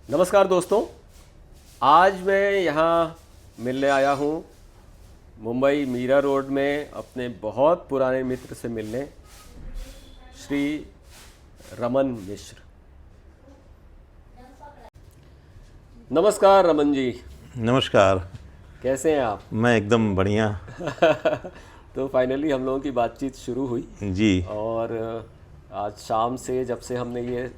नमस्कार दोस्तों। आज मैं यहाँ मिलने आया हूँ मुंबई मीरा रोड में अपने बहुत पुराने मित्र से मिलने, श्री रमन मिश्र। नमस्कार रमन जी। नमस्कार। कैसे हैं आप? मैं एकदम बढ़िया। तो फाइनली हम लोगों की बातचीत शुरू हुई जी। और आज शाम से जब से हमने ये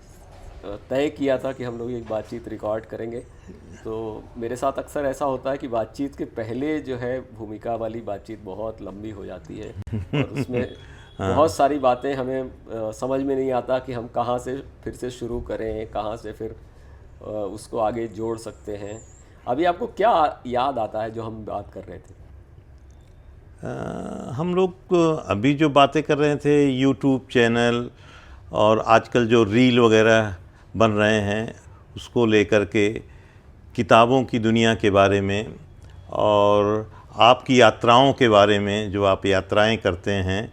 तय किया था कि हम लोग एक बातचीत रिकॉर्ड करेंगे, तो मेरे साथ अक्सर ऐसा होता है कि बातचीत के पहले जो है भूमिका वाली बातचीत बहुत लंबी हो जाती है और उसमें बहुत सारी बातें हमें समझ में नहीं आता कि हम कहाँ से फिर से शुरू करें, कहाँ से फिर उसको आगे जोड़ सकते हैं। अभी आपको क्या याद आता है जो हम बात कर रहे थे? हम लोग अभी जो बातें कर रहे थे यूट्यूब चैनल और आजकल जो रील वगैरह बन रहे हैं उसको लेकर के, किताबों की दुनिया के बारे में और आपकी यात्राओं के बारे में, जो आप यात्राएं करते हैं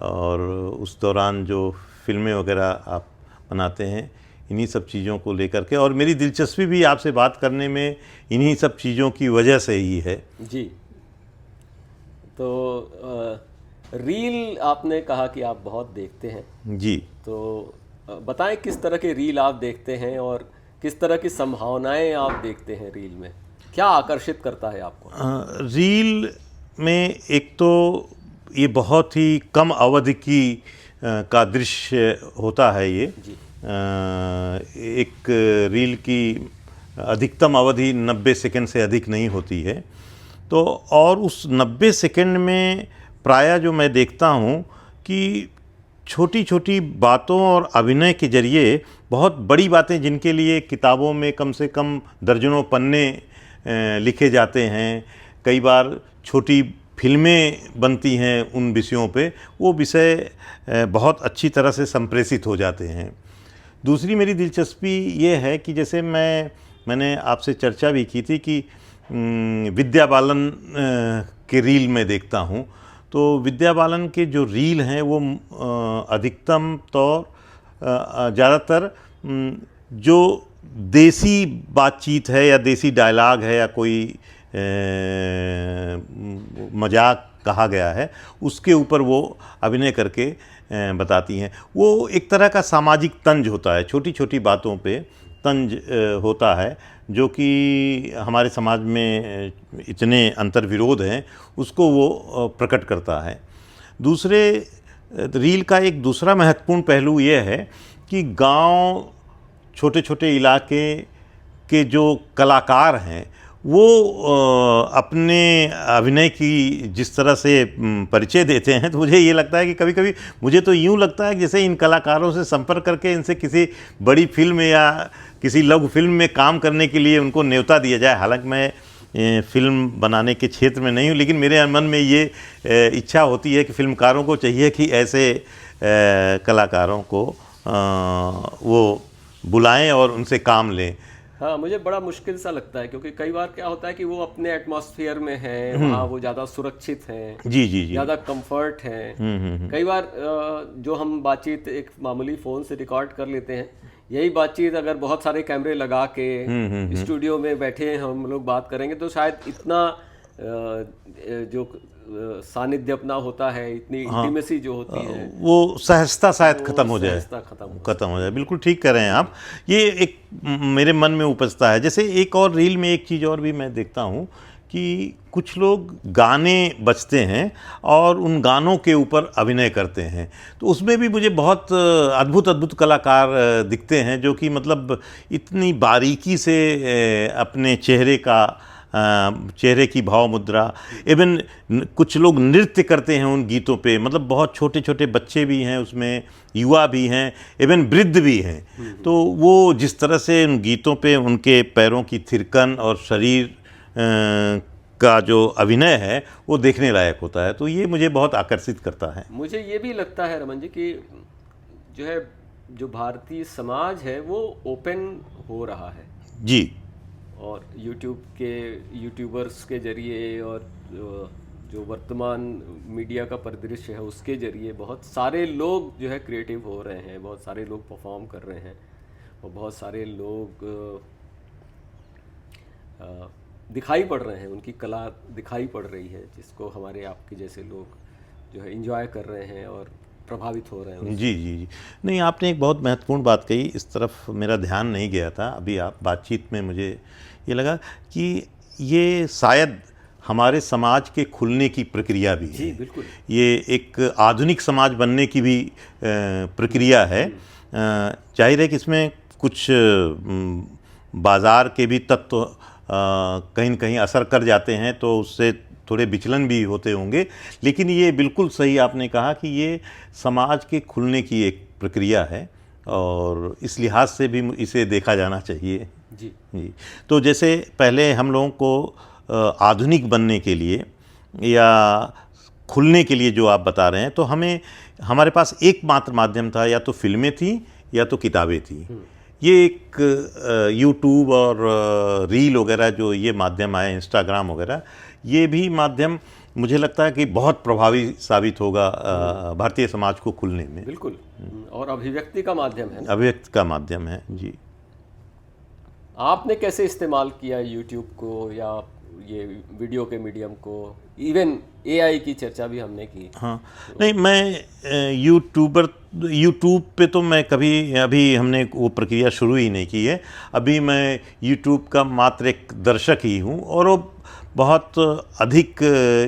और उस दौरान जो फिल्में वगैरह आप बनाते हैं, इन्हीं सब चीज़ों को लेकर के। और मेरी दिलचस्पी भी आपसे बात करने में इन्हीं सब चीज़ों की वजह से ही है। जी। तो रील आपने कहा कि आप बहुत देखते हैं, जी। तो बताएं किस तरह के रील आप देखते हैं और किस तरह की संभावनाएं आप देखते हैं रील में? क्या आकर्षित करता है आपको? रील में एक तो ये बहुत ही कम अवधि की का दृश्य होता है ये। जी। एक रील की अधिकतम अवधि 90 सेकंड से अधिक नहीं होती है। तो और उस 90 सेकंड में प्रायः जो मैं देखता हूँ कि छोटी छोटी बातों और अभिनय के जरिए बहुत बड़ी बातें, जिनके लिए किताबों में कम से कम दर्जनों पन्ने लिखे जाते हैं, कई बार छोटी फिल्में बनती हैं उन विषयों पे, वो विषय बहुत अच्छी तरह से संप्रेषित हो जाते हैं। दूसरी मेरी दिलचस्पी ये है कि जैसे मैंने आपसे चर्चा भी की थी कि विद्या बालन के रील में देखता हूँ। तो विद्या बालन के जो रील हैं वो अधिकतम तौर ज़्यादातर जो देसी बातचीत है या देसी डायलॉग है या कोई मजाक कहा गया है, उसके ऊपर वो अभिनय करके बताती हैं। वो एक तरह का सामाजिक तंज होता है, छोटी छोटी बातों पे तंज होता है, जो कि हमारे समाज में इतने अंतर्विरोध हैं, उसको वो प्रकट करता है। दूसरे रील का एक दूसरा महत्वपूर्ण पहलू ये है कि गांव, छोटे छोटे इलाके के जो कलाकार हैं वो अपने अभिनय की जिस तरह से परिचय देते हैं, तो मुझे ये लगता है कि कभी कभी मुझे तो यूँ लगता है कि जैसे इन कलाकारों से संपर्क करके इनसे किसी बड़ी फिल्म या किसी लघु फिल्म में काम करने के लिए उनको न्योता दिया जाए। हालांकि मैं फिल्म बनाने के क्षेत्र में नहीं हूँ, लेकिन मेरे मन में ये इच्छा होती है कि फिल्मकारों को चाहिए कि ऐसे कलाकारों को वो बुलाएं और उनसे काम लें। हाँ, मुझे बड़ा मुश्किल सा लगता है क्योंकि कई बार क्या होता है कि वो अपने एटमॉस्फेयर में हैं, वहाँ वो ज़्यादा सुरक्षित हैं, जी जी जी। ज़्यादा कंफर्ट हैं। कई बार जो हम बातचीत एक मामूली फ़ोन से रिकॉर्ड कर लेते हैं, यही बातचीत अगर बहुत सारे कैमरे लगा के स्टूडियो में बैठे हम लोग बात करेंगे तो शायद इतना जो सानिध्य अपना होता है, इतनी इंटीमेसी जो होती है, वो सहजता शायद खत्म हो जाए। सहजता खत्म हो जाए। बिल्कुल ठीक कह रहे हैं आप। ये एक मेरे मन में उपजता है। जैसे एक और रील में एक चीज़ और भी मैं देखता हूँ कि कुछ लोग गाने बजते हैं और उन गानों के ऊपर अभिनय करते हैं, तो उसमें भी मुझे बहुत अद्भुत अद्भुत कलाकार दिखते हैं, जो कि मतलब इतनी बारीकी से अपने चेहरे की भाव मुद्रा, इवन कुछ लोग नृत्य करते हैं उन गीतों पे, मतलब बहुत छोटे छोटे बच्चे भी हैं उसमें, युवा भी हैं, इवन वृद्ध भी हैं। तो वो जिस तरह से उन गीतों पे उनके पैरों की थिरकन और शरीर का जो अभिनय है वो देखने लायक होता है। तो ये मुझे बहुत आकर्षित करता है। मुझे ये भी लगता है रमन जी कि जो है, जो भारतीय समाज है वो ओपन हो रहा है जी। और यूट्यूबर्स के जरिए और जो वर्तमान मीडिया का परिदृश्य है उसके जरिए बहुत सारे लोग जो है क्रिएटिव हो रहे हैं, बहुत सारे लोग परफॉर्म कर रहे हैं और बहुत सारे लोग दिखाई पड़ रहे हैं, उनकी कला दिखाई पड़ रही है, जिसको हमारे आपके जैसे लोग जो है एंजॉय कर रहे हैं और प्रभावित हो रहे हैं। जी जी जी। नहीं, आपने एक बहुत महत्वपूर्ण बात कही, इस तरफ मेरा ध्यान नहीं गया था। अभी आप बातचीत में मुझे ये लगा कि ये शायद हमारे समाज के खुलने की प्रक्रिया भी है। जी बिल्कुल। ये एक आधुनिक समाज बनने की भी प्रक्रिया है। जाहिर है कि इसमें कुछ बाज़ार के भी तत्व कहीं न कहीं असर कर जाते हैं, तो उससे थोड़े विचलन भी होते होंगे, लेकिन ये बिल्कुल सही आपने कहा कि ये समाज के खुलने की एक प्रक्रिया है और इस लिहाज से भी इसे देखा जाना चाहिए। जी जी। तो जैसे पहले हम लोगों को आधुनिक बनने के लिए या खुलने के लिए जो आप बता रहे हैं, तो हमारे पास एकमात्र माध्यम था, या तो फिल्में थी या तो किताबें थी। ये एक यूट्यूब और रील वगैरह जो ये माध्यम आए, इंस्टाग्राम वगैरह, ये भी माध्यम मुझे लगता है कि बहुत प्रभावी साबित होगा भारतीय समाज को खुलने में। बिल्कुल। और अभिव्यक्ति का माध्यम है ना? अभिव्यक्ति का माध्यम है जी। आपने कैसे इस्तेमाल किया यूट्यूब को या ये वीडियो के मीडियम को? इवन एआई की चर्चा भी हमने की। हाँ, नहीं, मैं यूट्यूब पे तो मैं अभी हमने वो प्रक्रिया शुरू ही नहीं की है। अभी मैं यूट्यूब का मात्र एक दर्शक ही हूँ और वो बहुत अधिक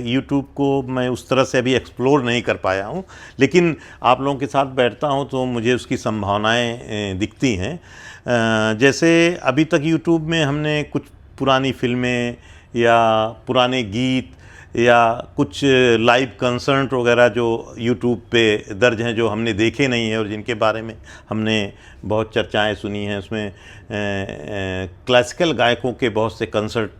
यूट्यूब को मैं उस तरह से अभी एक्सप्लोर नहीं कर पाया हूँ, लेकिन आप लोगों के साथ बैठता हूँ तो मुझे उसकी संभावनाएं दिखती हैं। जैसे अभी तक यूट्यूब में हमने कुछ पुरानी फिल्में या पुराने गीत या कुछ लाइव कंसर्ट वगैरह जो यूट्यूब पे दर्ज हैं, जो हमने देखे नहीं हैं और जिनके बारे में हमने बहुत चर्चाएं सुनी हैं, उसमें क्लासिकल गायकों के बहुत से कंसर्ट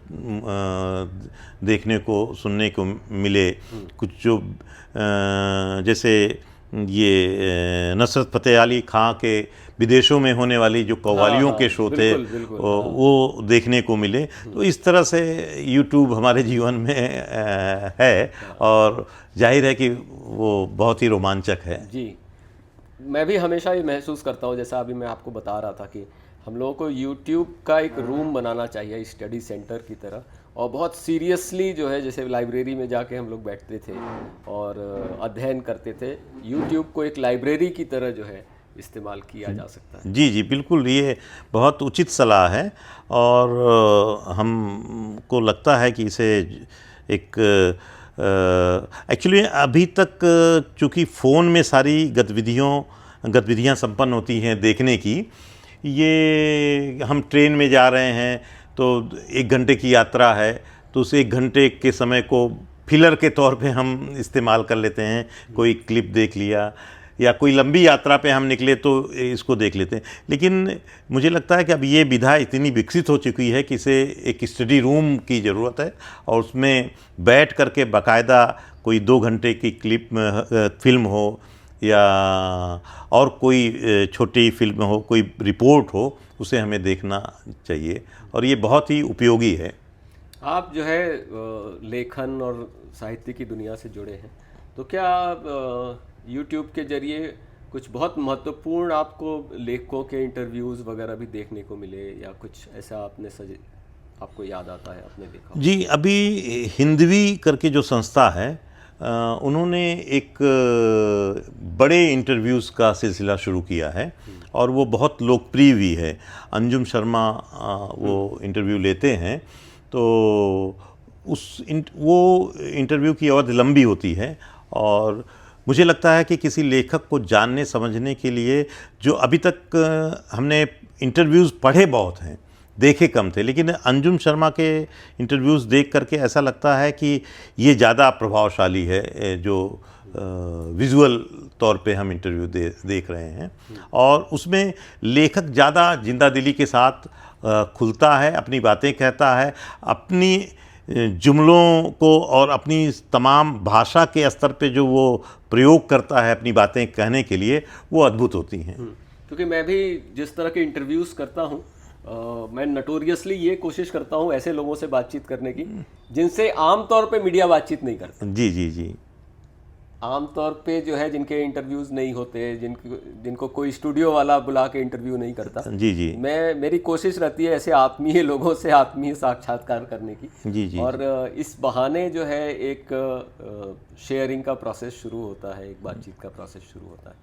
देखने को सुनने को मिले। कुछ जो जैसे ये नुसरत फ़तेह अली खां के विदेशों में होने वाली जो कव्वालियों के शो थे, वो देखने को मिले। तो इस तरह से यूट्यूब हमारे जीवन में है और जाहिर है कि वो बहुत ही रोमांचक है। जी, मैं भी हमेशा ये महसूस करता हूँ, जैसा अभी मैं आपको बता रहा था कि हम लोगों को यूट्यूब का एक रूम बनाना चाहिए स्टडी सेंटर की तरह, और बहुत सीरियसली जो है, जैसे लाइब्रेरी में जाके हम लोग बैठते थे और अध्ययन करते थे, यूट्यूब को एक लाइब्रेरी की तरह जो है इस्तेमाल किया जा सकता है। जी जी, बिल्कुल, ये बहुत उचित सलाह है और हमको लगता है कि इसे एक एक्चुअली अभी तक चूँकि फ़ोन में सारी गतिविधियाँ संपन्न होती हैं देखने की, ये हम ट्रेन में जा रहे हैं तो 1 घंटे की यात्रा है, तो उस 1 घंटे के समय को फिलर के तौर पे हम इस्तेमाल कर लेते हैं। कोई क्लिप देख लिया या कोई लंबी यात्रा पे हम निकले तो इसको देख लेते हैं। लेकिन मुझे लगता है कि अब ये विधा इतनी विकसित हो चुकी है कि इसे एक स्टडी रूम की ज़रूरत है और उसमें बैठ करके बाकायदा कोई 2 घंटे की क्लिप फिल्म हो या और कोई छोटी फिल्म हो, कोई रिपोर्ट हो, उसे हमें देखना चाहिए और ये बहुत ही उपयोगी है। आप जो है लेखन और साहित्य की दुनिया से जुड़े हैं, तो क्या यूट्यूब के जरिए कुछ बहुत महत्वपूर्ण आपको लेखकों के इंटरव्यूज़ वगैरह भी देखने को मिले, या कुछ ऐसा आपको याद आता है आपने देखा? जी, अभी हिंदवी करके जो संस्था है, उन्होंने एक बड़े इंटरव्यूज़ का सिलसिला शुरू किया है और वो बहुत लोकप्रिय भी है। अंजुम शर्मा वो इंटरव्यू लेते हैं, तो वो इंटरव्यू की अवधि लंबी होती है और मुझे लगता है कि किसी लेखक को जानने समझने के लिए, जो अभी तक हमने इंटरव्यूज़ पढ़े बहुत हैं, देखे कम थे, लेकिन अंजुम शर्मा के इंटरव्यूज़ देख करके ऐसा लगता है कि ये ज़्यादा प्रभावशाली है, जो विजुअल तौर पे हम इंटरव्यू देख रहे हैं और उसमें लेखक ज़्यादा जिंदादिली के साथ खुलता है, अपनी बातें कहता है, अपनी जुमलों को और अपनी तमाम भाषा के स्तर पे जो वो प्रयोग करता है अपनी बातें कहने के लिए, वो अद्भुत होती हैं। क्योंकि मैं भी जिस तरह के इंटरव्यूज़ करता हूँ, मैं नटोरियसली ये कोशिश करता हूँ ऐसे लोगों से बातचीत करने की जिनसे आमतौर पे मीडिया बातचीत नहीं करता। जी जी जी। आमतौर पे जो है जिनके इंटरव्यूज नहीं होते, जिनको कोई स्टूडियो वाला बुला के इंटरव्यू नहीं करता, जी जी मेरी कोशिश रहती है ऐसे आत्मीय लोगों से आत्मीय साक्षात्कार करने की। जी जी और इस बहाने जो है एक शेयरिंग का प्रोसेस शुरू होता है, एक बातचीत का प्रोसेस शुरू होता है।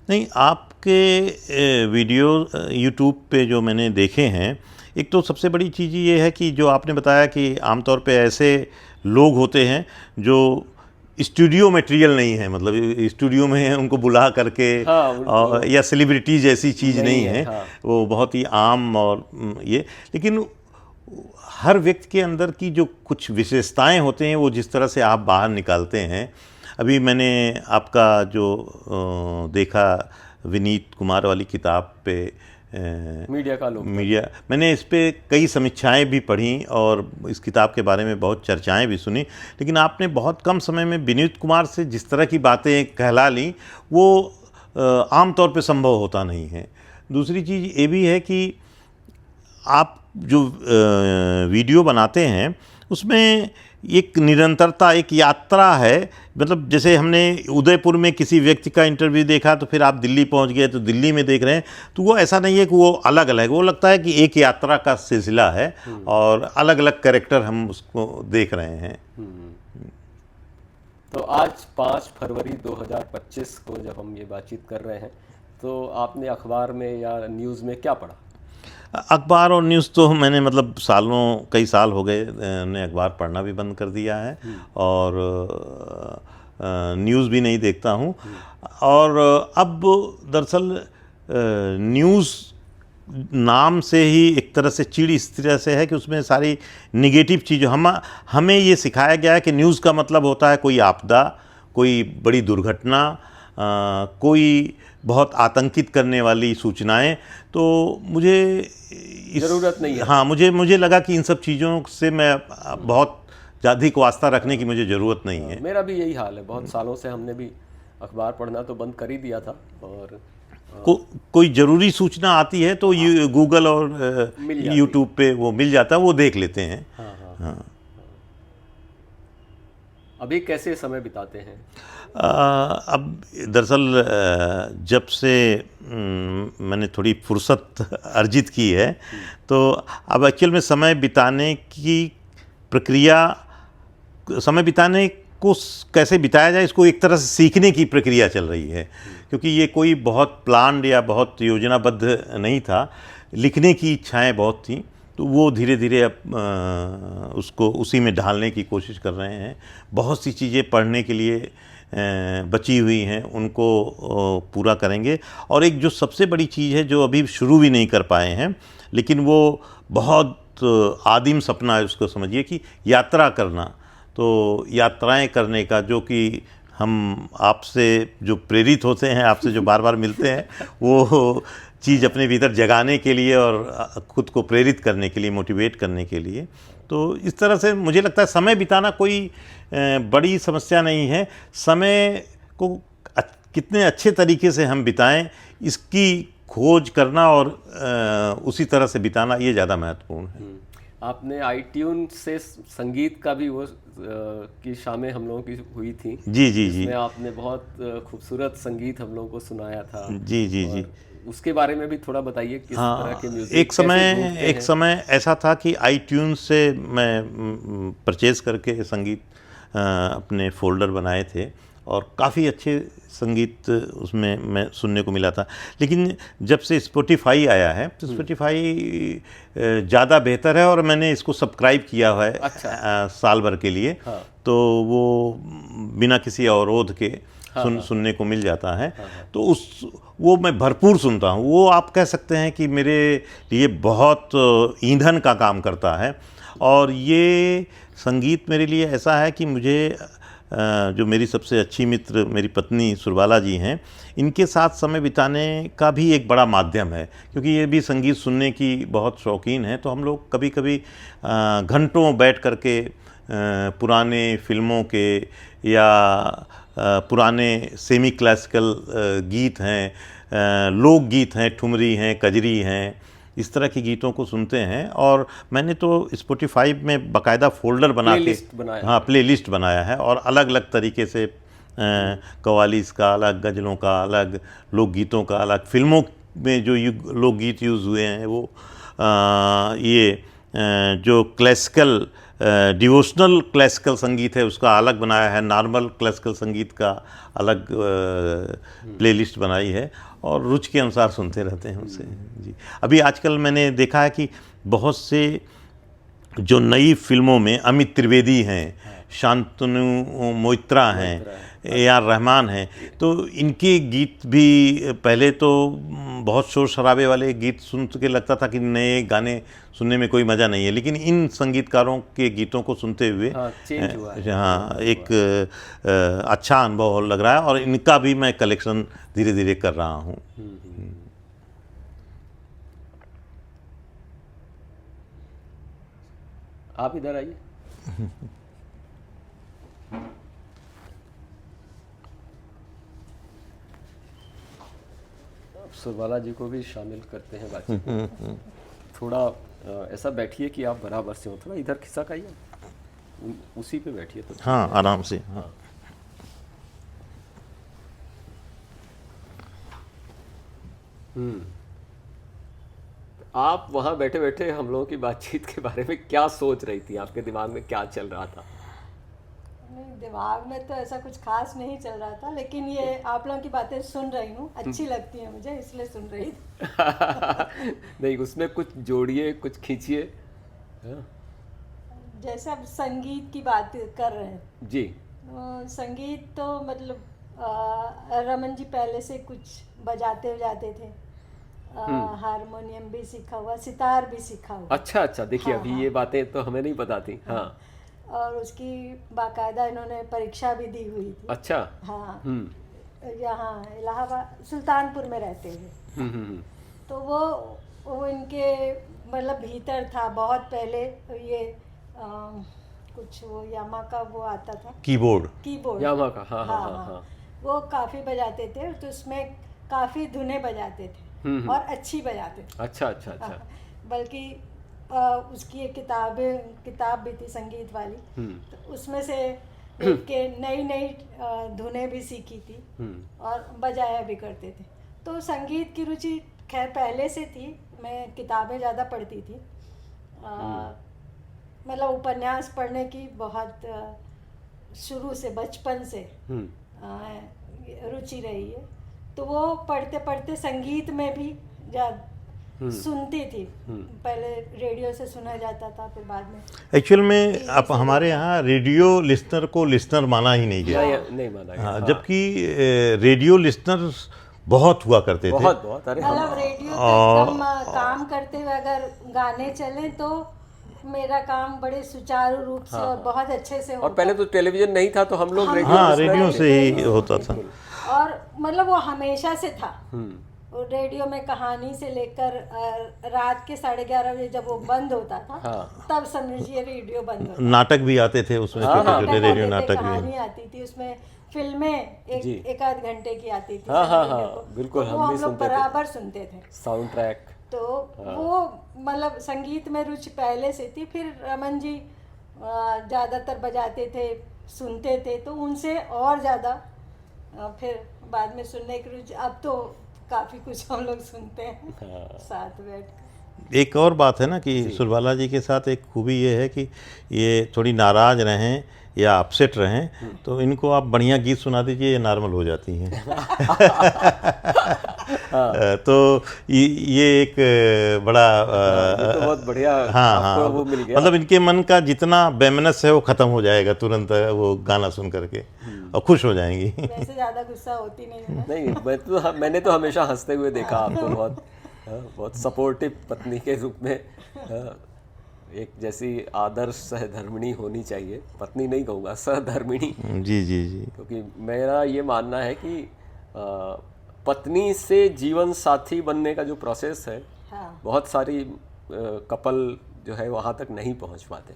नहीं, आपके वीडियो यूट्यूब पे जो मैंने देखे हैं, एक तो सबसे बड़ी चीज़ ये है कि जो आपने बताया कि आमतौर पे ऐसे लोग होते हैं जो स्टूडियो मटेरियल नहीं है, मतलब स्टूडियो में उनको बुला करके हाँ, या सेलिब्रिटीज ऐसी चीज़ नहीं है, हाँ। वो बहुत ही आम और ये, लेकिन हर व्यक्ति के अंदर की जो कुछ विशेषताएं होते हैं वो जिस तरह से आप बाहर निकालते हैं। अभी मैंने आपका जो देखा विनीत कुमार वाली किताब पे मीडिया का लोग, मीडिया, मैंने इस पे कई समीक्षाएं भी पढ़ी और इस किताब के बारे में बहुत चर्चाएं भी सुनी, लेकिन आपने बहुत कम समय में विनीत कुमार से जिस तरह की बातें कहला ली वो आम तौर पे संभव होता नहीं है। दूसरी चीज़ ये भी है कि आप जो वीडियो बनाते हैं उसमें एक निरंतरता, एक यात्रा है। मतलब जैसे हमने उदयपुर में किसी व्यक्ति का इंटरव्यू देखा तो फिर आप दिल्ली पहुंच गए तो दिल्ली में देख रहे हैं, तो वो ऐसा नहीं है कि वो अलग अलग, वो लगता है कि एक यात्रा का सिलसिला है और अलग अलग कैरेक्टर हम उसको देख रहे हैं। तो आज 5 फरवरी 2025 को जब हम ये बातचीत कर रहे हैं, तो आपने अखबार में या न्यूज़ में क्या पढ़ा? अखबार और न्यूज़ तो मैंने मतलब कई साल हो गए ने अखबार पढ़ना भी बंद कर दिया है और न्यूज़ भी नहीं देखता हूँ। और अब दरअसल न्यूज़ नाम से ही एक तरह से चिड़ इस तरह से है कि उसमें सारी निगेटिव चीज़ें, हमें ये सिखाया गया है कि न्यूज़ का मतलब होता है कोई आपदा, कोई बड़ी दुर्घटना, कोई बहुत आतंकित करने वाली सूचनाएं। तो मुझे ज़रूरत नहीं है। हाँ, मुझे लगा कि इन सब चीज़ों से मैं बहुत ज़्यादा वास्ता रखने की मुझे ज़रूरत नहीं है। मेरा भी यही हाल है, बहुत सालों से हमने भी अखबार पढ़ना तो बंद कर ही दिया था। और कोई ज़रूरी सूचना आती है तो गूगल और यूट्यूब पे वो मिल जाता है, वो देख लेते हैं। हाँ। अभी कैसे समय बिताते हैं? अब दरअसल जब से मैंने थोड़ी फुर्सत अर्जित की है तो अब एक्चुअल में समय बिताने को कैसे बिताया जाए, इसको एक तरह से सीखने की प्रक्रिया चल रही है, क्योंकि ये कोई बहुत प्लान्ड या बहुत योजनाबद्ध नहीं था। लिखने की इच्छाएं बहुत थी, तो वो धीरे धीरे अब उसको उसी में ढालने की कोशिश कर रहे हैं। बहुत सी चीज़ें पढ़ने के लिए बची हुई हैं, उनको पूरा करेंगे। और एक जो सबसे बड़ी चीज़ है जो अभी शुरू भी नहीं कर पाए हैं, लेकिन वो बहुत आदिम सपना है, उसको समझिए कि यात्रा करना। तो यात्राएं करने का, जो कि हम आपसे जो प्रेरित होते हैं, आपसे जो बार बार मिलते हैं, वो चीज़ अपने भीतर जगाने के लिए और ख़ुद को प्रेरित करने के लिए, मोटिवेट करने के लिए। तो इस तरह से मुझे लगता है समय बिताना कोई बड़ी समस्या नहीं है। समय को कितने अच्छे तरीके से हम बिताएं, इसकी खोज करना और उसी तरह से बिताना, ये ज़्यादा महत्वपूर्ण है। आपने iTunes से संगीत का भी वो की शामें हम लोगों की हुई थी। जी जी जी, इसमें आपने बहुत खूबसूरत संगीत हम लोगों को सुनाया था। जी जी जी, उसके बारे में भी थोड़ा बताइए, किस तरह के म्यूजिक एक समय ऐसा था कि iTunes से मैं परचेज़ करके संगीत अपने फ़ोल्डर बनाए थे और काफ़ी अच्छे संगीत उसमें मैं सुनने को मिला था। लेकिन जब से स्पॉटिफाई आया है तो स्पॉटिफाई ज़्यादा बेहतर है और मैंने इसको सब्सक्राइब किया हुआ है। अच्छा। साल भर के लिए। हाँ। तो वो बिना किसी अवरोध के सुनने को मिल जाता है। तो वो मैं भरपूर सुनता हूँ। वो आप कह सकते हैं कि मेरे लिए बहुत ईंधन का काम करता है। और ये संगीत मेरे लिए ऐसा है कि मुझे जो मेरी सबसे अच्छी मित्र मेरी पत्नी सुरबाला जी हैं, इनके साथ समय बिताने का भी एक बड़ा माध्यम है, क्योंकि ये भी संगीत सुनने की बहुत शौकीन है। तो हम लोग कभी कभी घंटों बैठ करके पुराने फिल्मों के या पुराने सेमी क्लासिकल गीत हैं, लोकगीत हैं, ठुमरी हैं, कजरी हैं, इस तरह के गीतों को सुनते हैं। और मैंने तो स्पॉटिफाई में बाकायदा फ़ोल्डर बना के, हाँ, प्लेलिस्ट बनाया है और अलग अलग तरीके से कव्वालीस का अलग, गज़लों का अलग, लोकगीतों का अलग, फिल्मों में जो लोकगीत यूज़ हुए हैं वो जो क्लासिकल डिवोशनल क्लासिकल संगीत है उसका अलग बनाया है, नॉर्मल क्लासिकल संगीत का अलग प्लेलिस्ट बनाई है और रुचि के अनुसार सुनते रहते हैं उसे। जी, अभी आजकल मैंने देखा है कि बहुत से जो नई फिल्मों में अमित त्रिवेदी हैं, शांतनु मोइत्रा हैं, AR रहमान हैं, तो इनके गीत भी पहले तो बहुत शोर शराबे वाले गीत सुन के लगता था कि नए गाने सुनने में कोई मज़ा नहीं है, लेकिन इन संगीतकारों के गीतों को सुनते हुए चेंज हुआ है। हाँ एक अच्छा अनुभव लग रहा है और इनका भी मैं कलेक्शन धीरे धीरे कर रहा हूँ। आप इधर आइए। सुरबाला जी को भी शामिल करते हैं बातचीत में। थोड़ा ऐसा बैठिए कि आप बराबर से हो, थोड़ा इधर खिसक आइए, उसी पे बैठिए तो। हाँ, आराम से। हाँ। आप वहाँ बैठे बैठे हम लोगों की बातचीत के बारे में क्या सोच रही थी, आपके दिमाग में क्या चल रहा था? नहीं, दिमाग में तो ऐसा कुछ खास नहीं चल रहा था, लेकिन ये आप लोगों की बातें सुन रही हूँ, अच्छी लगती है मुझे, इसलिए सुन रही थी। नहीं, उसमें कुछ जोड़िए, कुछ खींचिए। जैसे अब संगीत की बात कर रहे हैं जी। संगीत तो मतलब रमन जी पहले से कुछ बजाते थे, हारमोनियम भी सीखा हुआ, सितार भी सीखा हुआ। अच्छा अच्छा, देखिए हाँ, अभी हाँ। ये बातें तो हमें नहीं पता थी। हाँ। और उसकी बाकायदा इन्होंने परीक्षा भी दी हुई थी। अच्छा। हाँ, यहाँ इलाहाबाद सुल्तानपुर में रहते हुए। तो वो इनके मतलब भीतर था बहुत पहले। ये कुछ वो यामा का वो आता था, कीबोर्ड यामा का। हाँ हाँ हाँ, हाँ हाँ। वो काफ़ी बजाते थे, तो उसमें काफ़ी धुनें बजाते थे और अच्छी बजाते थे। अच्छा अच्छा अच्छा। बल्कि उसकी एक किताब भी थी संगीत वाली, तो उसमें से एक के नई धुनें भी सीखी थी और बजाया भी करते थे। तो संगीत की रुचि खैर पहले से थी, मैं किताबें ज़्यादा पढ़ती थी, मतलब उपन्यास पढ़ने की बहुत शुरू से बचपन से रुचि रही है। तो वो पढ़ते पढ़ते संगीत में भी सुनती थी। पहले रेडियो से सुना जाता था, फिर बाद में एक्चुअल में आप हमारे यहाँ रेडियो लिस्नर को लिस्नर माना ही नहीं गया। नहीं माना गया। हाँ, जबकि रेडियो लिस्नर बहुत हुआ करते थे। बहुत। अरे मतलब रेडियो पे एकदम काम करते हुए अगर गाने चले तो मेरा काम बड़े सुचारू रूप से और बहुत अच्छे से और होता। पहले तो टेलीविजन नहीं था, तो हम लोग हाँ, रेडियो से ही होता था। और मतलब वो हमेशा से था। और रेडियो में कहानी से लेकर रात के 11:30 बजे जब वो बंद होता था, तब समझिए रेडियो बंद होता। नाटक भी आते थे उसमें, छोटे छोटे रेडियो नाटक भी। कहानी आती थी उसमें, फिल्में एक आध घंटे की आती थी। हाँ, बिल्कुल। तो हम लोग बराबर सुनते थे साउंड ट्रैक। तो वो मतलब संगीत में रुचि पहले से थी। फिर रमन जी ज़्यादातर बजाते थे, सुनते थे, तो उनसे और ज़्यादा फिर बाद में सुनने की रुचि। अब तो काफ़ी कुछ हम लोग सुनते हैं साथ बैठ। एक और बात है ना कि सुरबाला जी के साथ एक खूबी ये है कि ये थोड़ी नाराज़ रहें या अपसेट रहें तो इनको आप बढ़िया गीत सुना दीजिए, ये नॉर्मल हो जाती हैं। तो ये एक बड़ा तो बहुत बढ़िया। हाँ, वो मिल गया। मतलब इनके मन का जितना बेमनस है वो ख़त्म हो जाएगा तुरंत वो गाना सुन करके, और खुश हो जाएंगी। वैसे ज़्यादा गुस्सा होती नहीं है। नहीं, मैंने तो हमेशा हंसते हुए देखा आपको। बहुत सपोर्टिव पत्नी के रूप में, एक जैसी आदर्श सहधर्मिणी होनी चाहिए। पत्नी नहीं कहूँगा, सहधर्मिणी। जी जी जी। क्योंकि मेरा ये मानना है कि पत्नी से जीवन साथी बनने का जो प्रोसेस है, बहुत सारी कपल जो है वहाँ तक नहीं पहुँच पाते।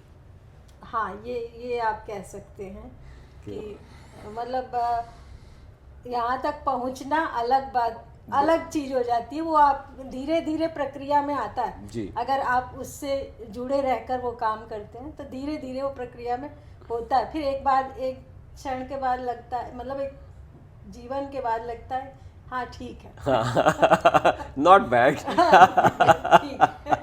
हाँ, ये आप कह सकते हैं कि मतलब यहाँ तक पहुँचना अलग बात, अलग चीज़ हो जाती है। वो आप धीरे धीरे प्रक्रिया में आता है जी। अगर आप उससे जुड़े रहकर वो काम करते हैं तो धीरे धीरे वो प्रक्रिया में होता है। फिर एक क्षण के बाद लगता है, मतलब एक जीवन के बाद लगता है हाँ ठीक है। Not bad. ठीक है।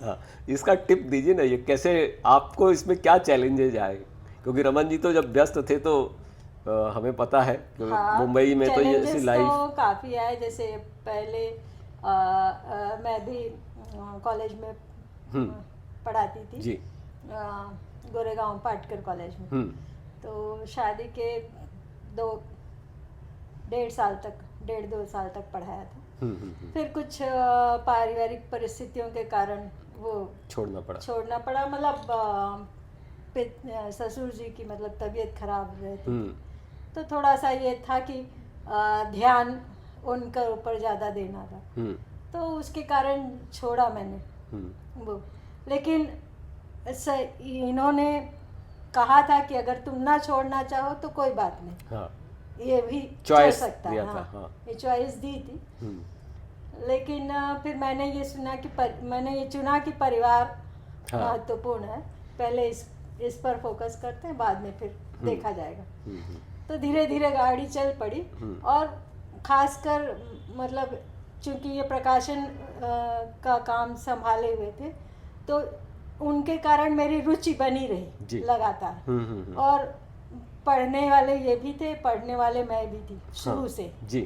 हाँ, इसका टिप दीजिए ना, ये कैसे आपको इसमें क्या चैलेंजेज आए, क्योंकि रमन जी तो जब व्यस्त थे तो हमें पता है क्योंकि हाँ, मुंबई में तो ये ऐसी challenges लाइफ। तो काफ़ी आए। जैसे पहले मैं भी कॉलेज में पढ़ाती थी जी। गोरेगांव पाटकर कॉलेज में। तो शादी के 1.5 साल तक 1.5-2 साल तक पढ़ाया था। फिर कुछ पारिवारिक परिस्थितियों के कारण वो छोड़ना पड़ा। मतलब ससुर जी की मतलब तबीयत खराब रहती थी, तो थोड़ा सा ये था कि ध्यान उनके ऊपर ज़्यादा देना था, तो उसके कारण छोड़ा मैंने वो। लेकिन इन्होंने कहा था कि अगर तुम ना छोड़ना चाहो तो कोई बात नहीं, हाँ, ये भी छोड़ चॉइस सकता है। दिया हाँ, था। हाँ। ये चॉइस दी थी। लेकिन फिर मैंने ये सुना कि मैंने ये चुना कि परिवार हाँ। महत्वपूर्ण है, पहले इस पर फोकस करते हैं, बाद में फिर देखा जाएगा। तो धीरे धीरे गाड़ी चल पड़ी। और खासकर मतलब चूंकि ये प्रकाशन का काम संभाले हुए थे, तो उनके कारण मेरी रुचि बनी रही लगातार। और पढ़ने वाले ये भी थे, पढ़ने वाले मैं भी थी शुरू से जी।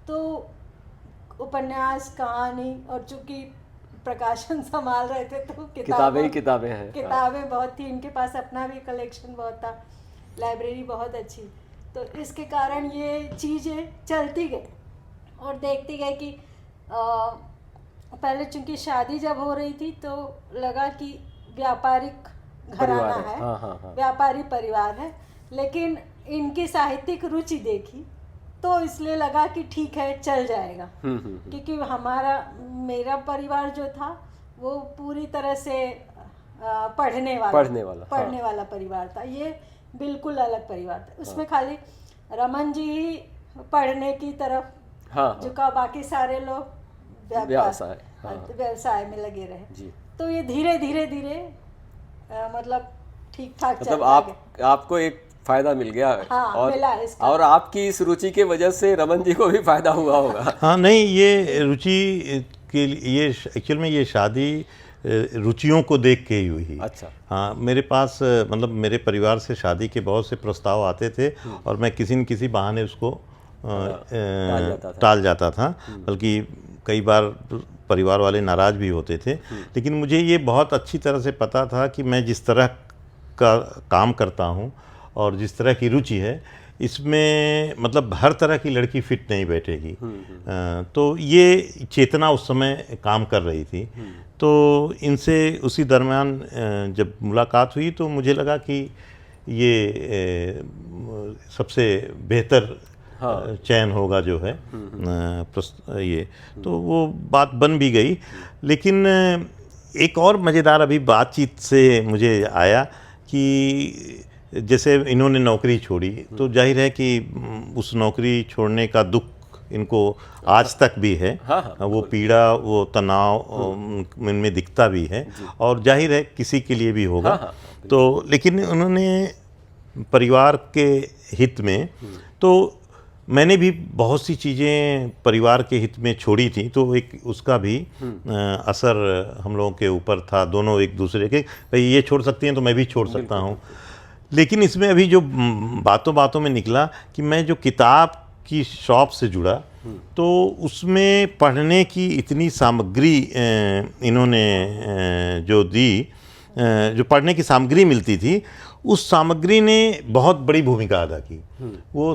तो उपन्यास, कहानी, और चूंकि प्रकाशन संभाल रहे थे तो किताबें हैं। किताबें बहुत थी, इनके पास अपना भी कलेक्शन बहुत था, लाइब्रेरी बहुत अच्छी। तो इसके कारण ये चीज़ें चलती गई और देखती गई कि पहले चूंकि शादी जब हो रही थी तो लगा कि व्यापारिक घराना है, हाँ। व्यापारी परिवार है, लेकिन इनकी साहित्यिक रुचि देखी तो इसलिए लगा कि ठीक है चल जाएगा। क्योंकि मेरा परिवार जो था वो पूरी तरह से पढ़ने वाला परिवार था, ये बिल्कुल अलग परिवार था। उसमें खाली रमन जी ही पढ़ने की तरफ झुका, बाकी सारे लोग व्यवसाय में लगे रहे। तो ये धीरे धीरे मतलब ठीक ठाक मतलब आपको एक फायदा मिल गया। हाँ, और मिला इसका। और आपकी इस रुचि के वजह से रमन जी को भी फायदा हुआ होगा। हाँ, नहीं, ये रुचि के लिए, ये एक्चुअल में ये शादी रुचियों को देख के ही हुई। अच्छा। हाँ, मेरे पास मतलब मेरे परिवार से शादी के बहुत से प्रस्ताव आते थे और मैं किसी न किसी बहाने उसको टाल जाता था। बल्कि कई बार परिवार वाले नाराज़ भी होते थे। लेकिन मुझे ये बहुत अच्छी तरह से पता था कि मैं जिस तरह का काम करता हूँ और जिस तरह की रुचि है, इसमें मतलब हर तरह की लड़की फिट नहीं बैठेगी। तो ये चेतना उस समय काम कर रही थी। तो इनसे उसी दरमियान जब मुलाकात हुई तो मुझे लगा कि ये सबसे बेहतर चयन होगा जो है ये। तो वो बात बन भी गई। लेकिन एक और मज़ेदार अभी बातचीत से मुझे आया कि जैसे इन्होंने नौकरी छोड़ी तो जाहिर है कि उस नौकरी छोड़ने का दुख इनको आज तक भी है। वो पीड़ा, वो तनाव इनमें दिखता भी है और जाहिर है किसी के लिए भी होगा। तो लेकिन उन्होंने परिवार के हित में, तो मैंने भी बहुत सी चीज़ें परिवार के हित में छोड़ी थी, तो एक उसका भी असर हम लोगों के ऊपर था, दोनों एक दूसरे के। भाई ये छोड़ सकती हैं तो मैं भी छोड़ सकता हूँ। लेकिन इसमें अभी जो बातों बातों में निकला कि मैं जो किताब की शॉप से जुड़ा तो उसमें पढ़ने की इतनी सामग्री इन्होंने जो दी, जो पढ़ने की सामग्री मिलती थी, उस सामग्री ने बहुत बड़ी भूमिका अदा की। वो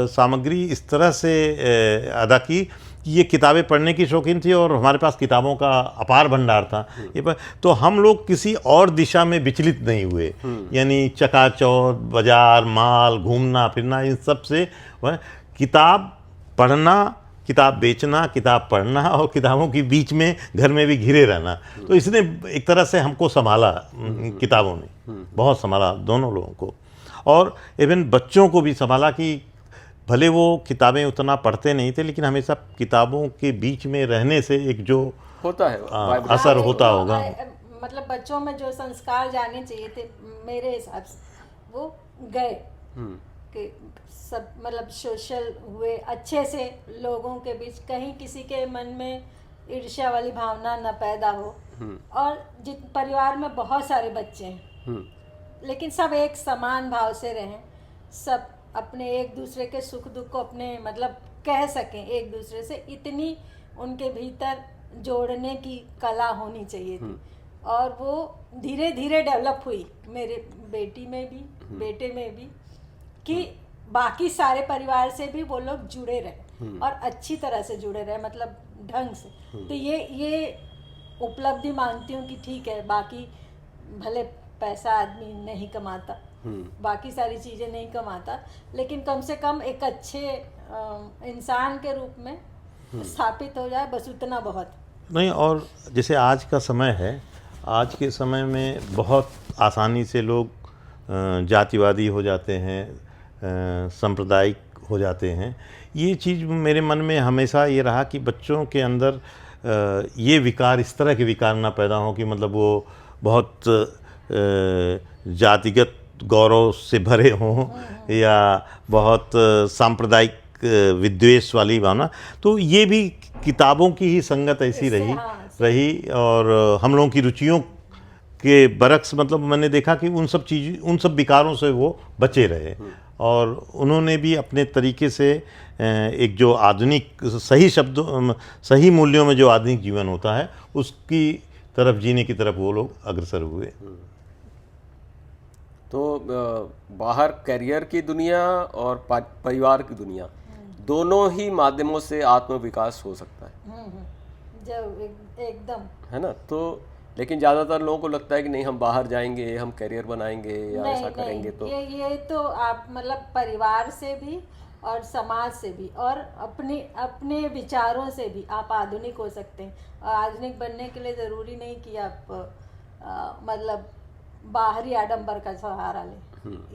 सामग्री इस तरह से अदा की कि ये किताबें पढ़ने की शौकीन थी और हमारे पास किताबों का अपार भंडार था। तो हम लोग किसी और दिशा में विचलित नहीं हुए, यानी चकाचौंध, बाजार, माल, घूमना फिरना, इन सब से किताब पढ़ना, किताब बेचना, किताब पढ़ना और किताबों के बीच में घर में भी घिरे रहना। तो इसने एक तरह से हमको संभाला, किताबों ने बहुत संभाला दोनों लोगों को। और इवन बच्चों को भी संभाला कि भले वो किताबें उतना पढ़ते नहीं थे, लेकिन हमेशा किताबों के बीच में रहने से एक जो होता है असर होता होगा। मतलब बच्चों में जो संस्कार जाने चाहिए थे मेरे हिसाब से वो गए हम्म, कि सब मतलब सोशल हुए अच्छे से, लोगों के बीच कहीं किसी के मन में ईर्ष्या वाली भावना न पैदा हो। और जित परिवार में बहुत सारे बच्चे हैं, लेकिन सब एक समान भाव से रहें, सब अपने एक दूसरे के सुख दुख को अपने मतलब कह सकें एक दूसरे से, इतनी उनके भीतर जोड़ने की कला होनी चाहिए थी। और वो धीरे धीरे डेवलप हुई मेरे बेटी में भी, बेटे में भी, कि बाकी सारे परिवार से भी वो लोग जुड़े रहे और अच्छी तरह से जुड़े रहे, मतलब ढंग से। तो ये उपलब्धि मानती हूँ कि ठीक है, बाकी भले पैसा आदमी नहीं कमाता, बाकी सारी चीज़ें नहीं कमाता, लेकिन कम से कम एक अच्छे इंसान के रूप में स्थापित हो जाए, बस उतना बहुत। नहीं, और जैसे आज का समय है, आज के समय में बहुत आसानी से लोग जातिवादी हो जाते हैं, सांप्रदायिक हो जाते हैं। ये चीज़ मेरे मन में हमेशा ये रहा कि बच्चों के अंदर ये विकार, इस तरह के विकार ना पैदा हो कि मतलब वो बहुत जातिगत गौरव से भरे हों या बहुत सांप्रदायिक विद्वेष वाली भावना। तो ये भी किताबों की ही संगत ऐसी रही और हम लोगों की रुचियों के बरक्स, मतलब मैंने देखा कि उन सब विकारों से वो बचे रहे और उन्होंने भी अपने तरीके से एक जो आधुनिक सही शब्दों, सही मूल्यों में जो आधुनिक जीवन होता है उसकी तरफ, जीने की तरफ वो लोग अग्रसर हुए। तो बाहर करियर की दुनिया और परिवार की दुनिया, दोनों ही माध्यमों से आत्म विकास हो सकता है। जब एकदम, है ना। तो लेकिन ज़्यादातर लोगों को लगता है कि नहीं, हम बाहर जाएंगे, हम करियर बनाएंगे या ऐसा करेंगे। तो ये तो आप मतलब परिवार से भी और समाज से भी और अपने विचारों से भी आप आधुनिक हो सकते हैं। आधुनिक बनने के लिए ज़रूरी नहीं कि आप मतलब बाहरी आडंबर का सहारा लें,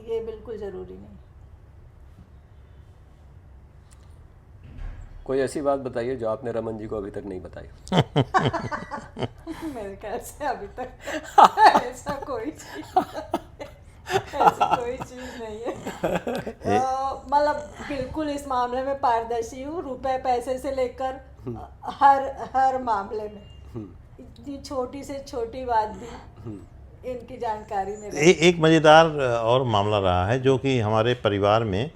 ये बिल्कुल ज़रूरी नहीं। कोई ऐसी बात बताइए जो आपने रमन जी को अभी तक नहीं बताई। मेरे ख्याल से अभी तक ऐसा कोई चीज़ नहीं है। मतलब बिल्कुल इस मामले में पारदर्शी हूँ, रुपए पैसे से लेकर हर मामले में, इतनी छोटी से छोटी बात भी इनकी जानकारी में एक मज़ेदार और मामला रहा है जो कि हमारे परिवार में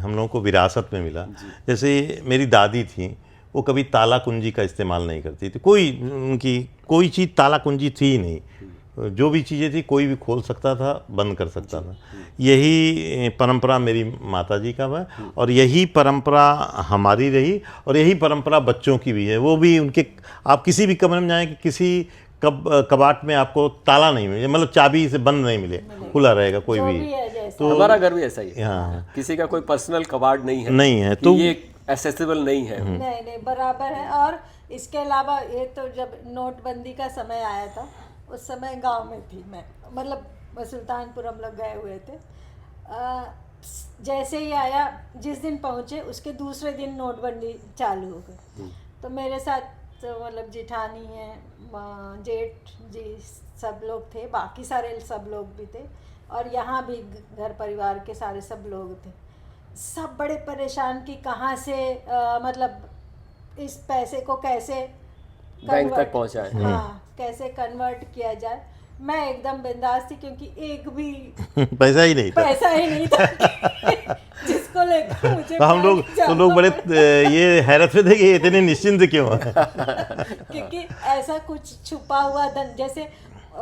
हम लोगों को विरासत में मिला। जैसे मेरी दादी थी, वो कभी ताला कुंजी का इस्तेमाल नहीं करती थी। उनकी कोई चीज़ ताला कुंजी थी ही नहीं। जो भी चीज़ें थी कोई भी खोल सकता था, बंद कर सकता था। यही परंपरा मेरी माताजी का है और यही परंपरा हमारी रही और यही परंपरा बच्चों की भी है। वो भी उनके, आप किसी भी कमरे में जाएं कि किसी कबाट में आपको ताला नहीं मिले, मतलब चाबी से बंद नहीं मिले, खुला रहेगा कोई भी। तो हमारा घर भी ऐसा ही है। हाँ, किसी का कोई पर्सनल कबाड़ नहीं है तो ये एक्सेसिबल नहीं है। नहीं बराबर है। और इसके अलावा ये तो जब नोटबंदी का समय आया था, उस समय गांव में थी मैं, मतलब सुल्तानपुर हम लोग गए हुए थे। जैसे ही आया, जिस दिन पहुँचे उसके दूसरे दिन नोटबंदी चालू हो गई। तो मेरे साथ तो मतलब जेठानी है, जेठ जी, सब लोग थे, बाकी सारे सब लोग भी थे और यहाँ भी घर परिवार के सारे सब लोग थे। सब बड़े परेशान कि कहाँ से मतलब इस पैसे को कैसे बैंक तक पहुँचाए, हाँ कैसे कन्वर्ट किया जाए। मैं एकदम बिंदास थी क्योंकि एक भी पैसा ही नहीं था जिसको लेकर मुझे तो लोग बड़े ये हैरत में थे कि इतने निश्चिंत क्यों है। क्योंकि ऐसा कुछ छुपा हुआ धन, जैसे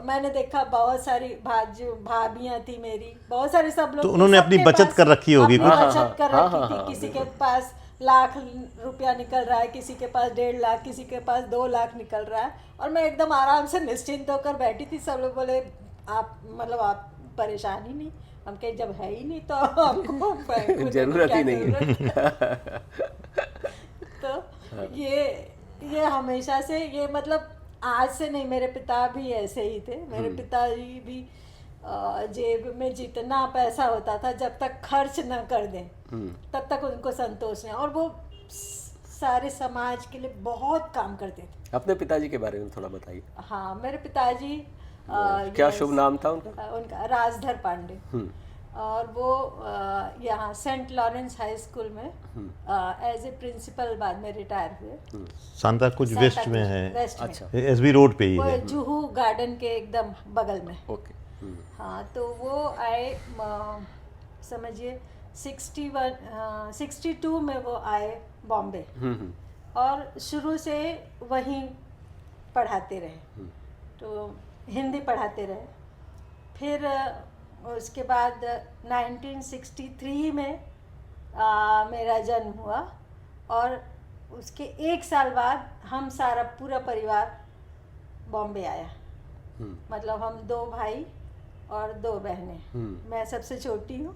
मैंने देखा बहुत सारी भाभियां थी मेरी, बहुत सारे सब लोग, तो उन्होंने अपनी बचत कर रखी होगी, बचत कर रखी थी। किसी के पास लाख रुपया निकल रहा है, किसी के पास 1.5 लाख, किसी के पास 2 लाख निकल रहा है और मैं एकदम आराम से निश्चिंत होकर बैठी थी। सब लोग बोले आप मतलब आप परेशान ही नहीं। हम कहे जब है ही नहीं तो हमको जरूरत ही नहीं। तो ये हमेशा से, ये मतलब आज से नहीं, मेरे पिता भी ऐसे ही थे। मेरे पिताजी भी जेब में जितना पैसा होता था, जब तक खर्च न कर दें तब तक उनको संतोष नहीं। और वो सारे समाज के लिए बहुत काम करते थे। अपने पिताजी के बारे में थोड़ा बताइए। हाँ, मेरे पिताजी क्या शुभ नाम था उनका? उनका राजधर पांडे। और वो यहाँ सेंट लॉरेंस हाई स्कूल में एज ए प्रिंसिपल बाद में रिटायर हुए। सांता कुछ वेस्ट में है, वेस्ट में, अच्छा। एसबी रोड पे ही वो है। जुहू गार्डन के एकदम बगल में। ओके। हाँ, तो वो आए समझिए 62 में वो आए बॉम्बे, और शुरू से वहीं पढ़ाते रहे, तो हिंदी पढ़ाते रहे। फिर उसके बाद 1963 में मेरा जन्म हुआ, और उसके 1 साल बाद हम सारा पूरा परिवार बॉम्बे आया। मतलब हम 2 भाई और 2 बहनें, मैं सबसे छोटी हूँ।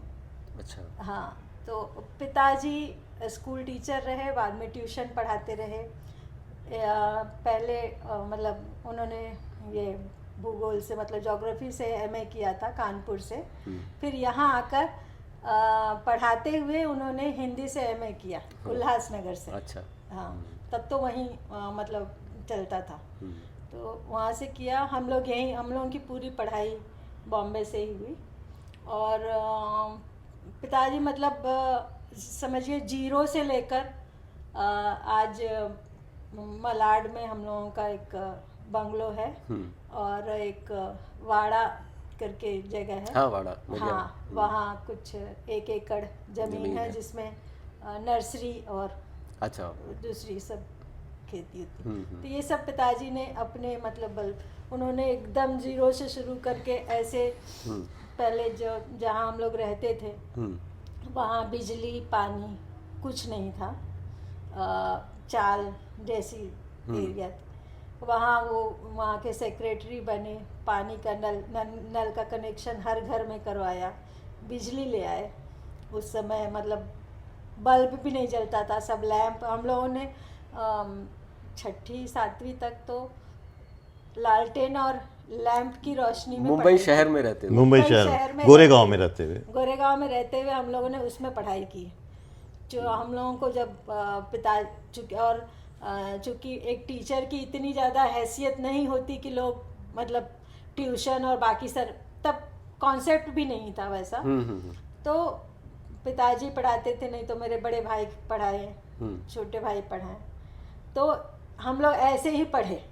अच्छा। हाँ, तो पिताजी स्कूल टीचर रहे, बाद में ट्यूशन पढ़ाते रहे। पहले मतलब उन्होंने ये भूगोल से मतलब ज्योग्राफी से एमए किया था कानपुर से। फिर यहाँ आकर पढ़ाते हुए उन्होंने हिंदी से एमए किया उल्लासनगर से। अच्छा। हाँ, तब तो वहीं मतलब चलता था, तो वहाँ से किया। हम लोगों की पूरी पढ़ाई बॉम्बे से ही हुई। और पिताजी मतलब समझिए 0 से लेकर आज मलाड में हम लोगों का एक बंगलो है, और एक वाड़ा करके जगह है। हाँ, वाड़ा। हाँ, वहाँ कुछ 1 एकड़ जमीन है जिसमें नर्सरी और अच्छा। दूसरी सब खेती होती। तो ये सब पिताजी ने अपने मतलब उन्होंने एकदम 0 से शुरू करके ऐसे पहले जो जहाँ हम लोग रहते थे वहाँ बिजली पानी कुछ नहीं था, चाल जैसी एरिया थी। वहाँ के सेक्रेटरी बने, पानी का नल का कनेक्शन हर घर में करवाया, बिजली ले आए। उस समय मतलब बल्ब भी नहीं जलता था, सब लैंप। हम लोगों ने 6ठी 7वीं तक तो लालटेन और लैंप की रोशनी में मुंबई शहर में रहते हुए। मुंबई शहर में गोरेगांव में रहते हुए हम लोगों ने उसमें पढ़ाई की। जो हम लोगों को जब पिता चूँकि एक टीचर की इतनी ज़्यादा हैसियत नहीं होती कि लोग मतलब ट्यूशन और बाकी सर, तब कॉन्सेप्ट भी नहीं था वैसा। तो पिताजी पढ़ाते थे, नहीं तो मेरे बड़े भाई पढ़ाए, छोटे भाई पढ़ाए। तो हम लोग ऐसे ही पढ़े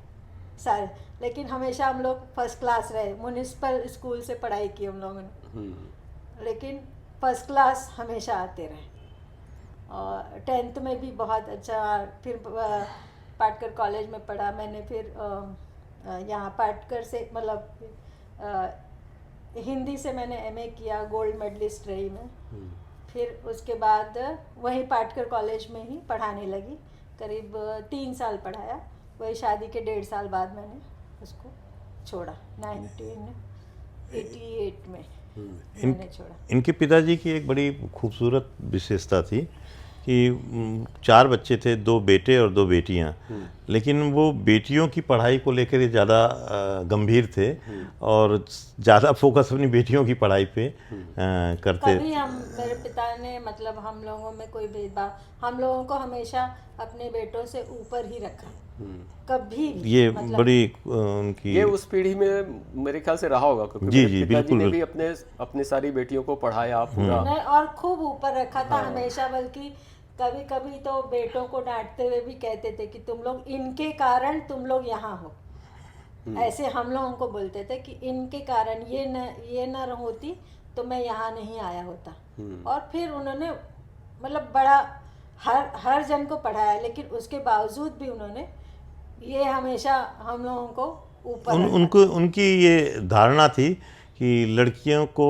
सारे, लेकिन हमेशा हम लोग फर्स्ट क्लास रहे। म्युनिसिपल स्कूल से पढ़ाई की हम लोगों ने, लेकिन फर्स्ट क्लास हमेशा आते रहे। और 10th में भी बहुत अच्छा। फिर पाटकर कॉलेज में पढ़ा मैंने। फिर यहाँ पाटकर से मतलब हिंदी से मैंने एमए किया, गोल्ड मेडलिस्ट रही मैं। फिर उसके बाद वहीं पाटकर कॉलेज में ही पढ़ाने लगी, करीब 3 साल पढ़ाया। वही शादी के 1.5 साल बाद मैंने उसको छोड़ा, 1988 में मैंने छोड़ा। इनके पिताजी की एक बड़ी खूबसूरत विशेषता थी कि 4 बच्चे थे, 2 बेटे और 2 बेटियां, लेकिन वो बेटियों की पढ़ाई को लेकर ये ज़्यादा गंभीर थे और ज़्यादा फोकस अपनी बेटियों की पढ़ाई पे करते। कभी मेरे पिता ने मतलब हम लोगों में कोई भेदभाव, हम लोगों को हमेशा अपने बेटों से ऊपर ही रखा, कभी भी। ये मतलब बड़ी उनकी ये उस पीढ़ी में मेरे ख्याल से रहा होगा, क्योंकि जी, मेरे जी, पिताजी ने बिल्कुल। भी अपने सारी बेटियों को पढ़ाया पूरा। और खूब ऊपर रखा था हमेशा। बल्कि कभी कभी तो बेटों को डांटते हुए भी कहते थे कि तुम लोग इनके कारण तुम लोग यहाँ हो। ऐसे हम लोगों को बोलते थे कि इनके कारण ये न होती तो मैं यहाँ नहीं आया होता। और फिर उन्होंने मतलब बड़ा हर जन को पढ़ाया, लेकिन उसके बावजूद भी उन्होंने ये हमेशा हम लोगों को ऊपर उनकी ये धारणा थी कि लड़कियों को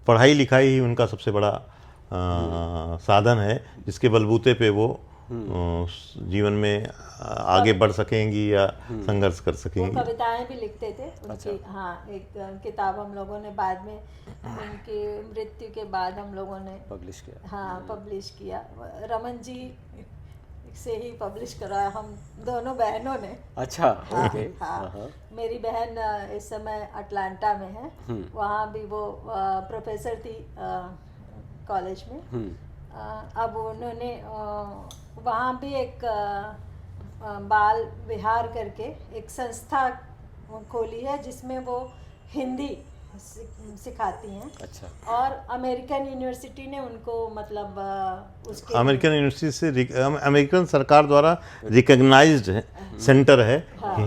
पढ़ाई लिखाई ही उनका सबसे बड़ा साधन है, जिसके बलबूते पे वो जीवन में आगे बढ़ सकेंगी या संघर्ष कर सकेंगी। वो कविताएं भी लिखते थे उनकी। हाँ, एक किताब हम लोगों ने बाद में उनकी मृत्यु के बाद हम लोगों ने पब्लिश किया। हाँ, पब्लिश किया। रमन जी से ही पब्लिश कराया हम दोनों बहनों ने। अच्छा। हाँ, ओके। हाँ। मेरी बहन इस समय अटलांटा में है, वहाँ भी वो प्रोफेसर थी कॉलेज में। अब उन्होंने वहाँ भी एक बाल विहार करके एक संस्था खोली है, जिसमें वो हिंदी सिखाती हैं। अच्छा। और अमेरिकन यूनिवर्सिटी ने उनको मतलब उसके अमेरिकन यूनिवर्सिटी से अमेरिकन सरकार द्वारा रिकग्नाइज्ड सेंटर है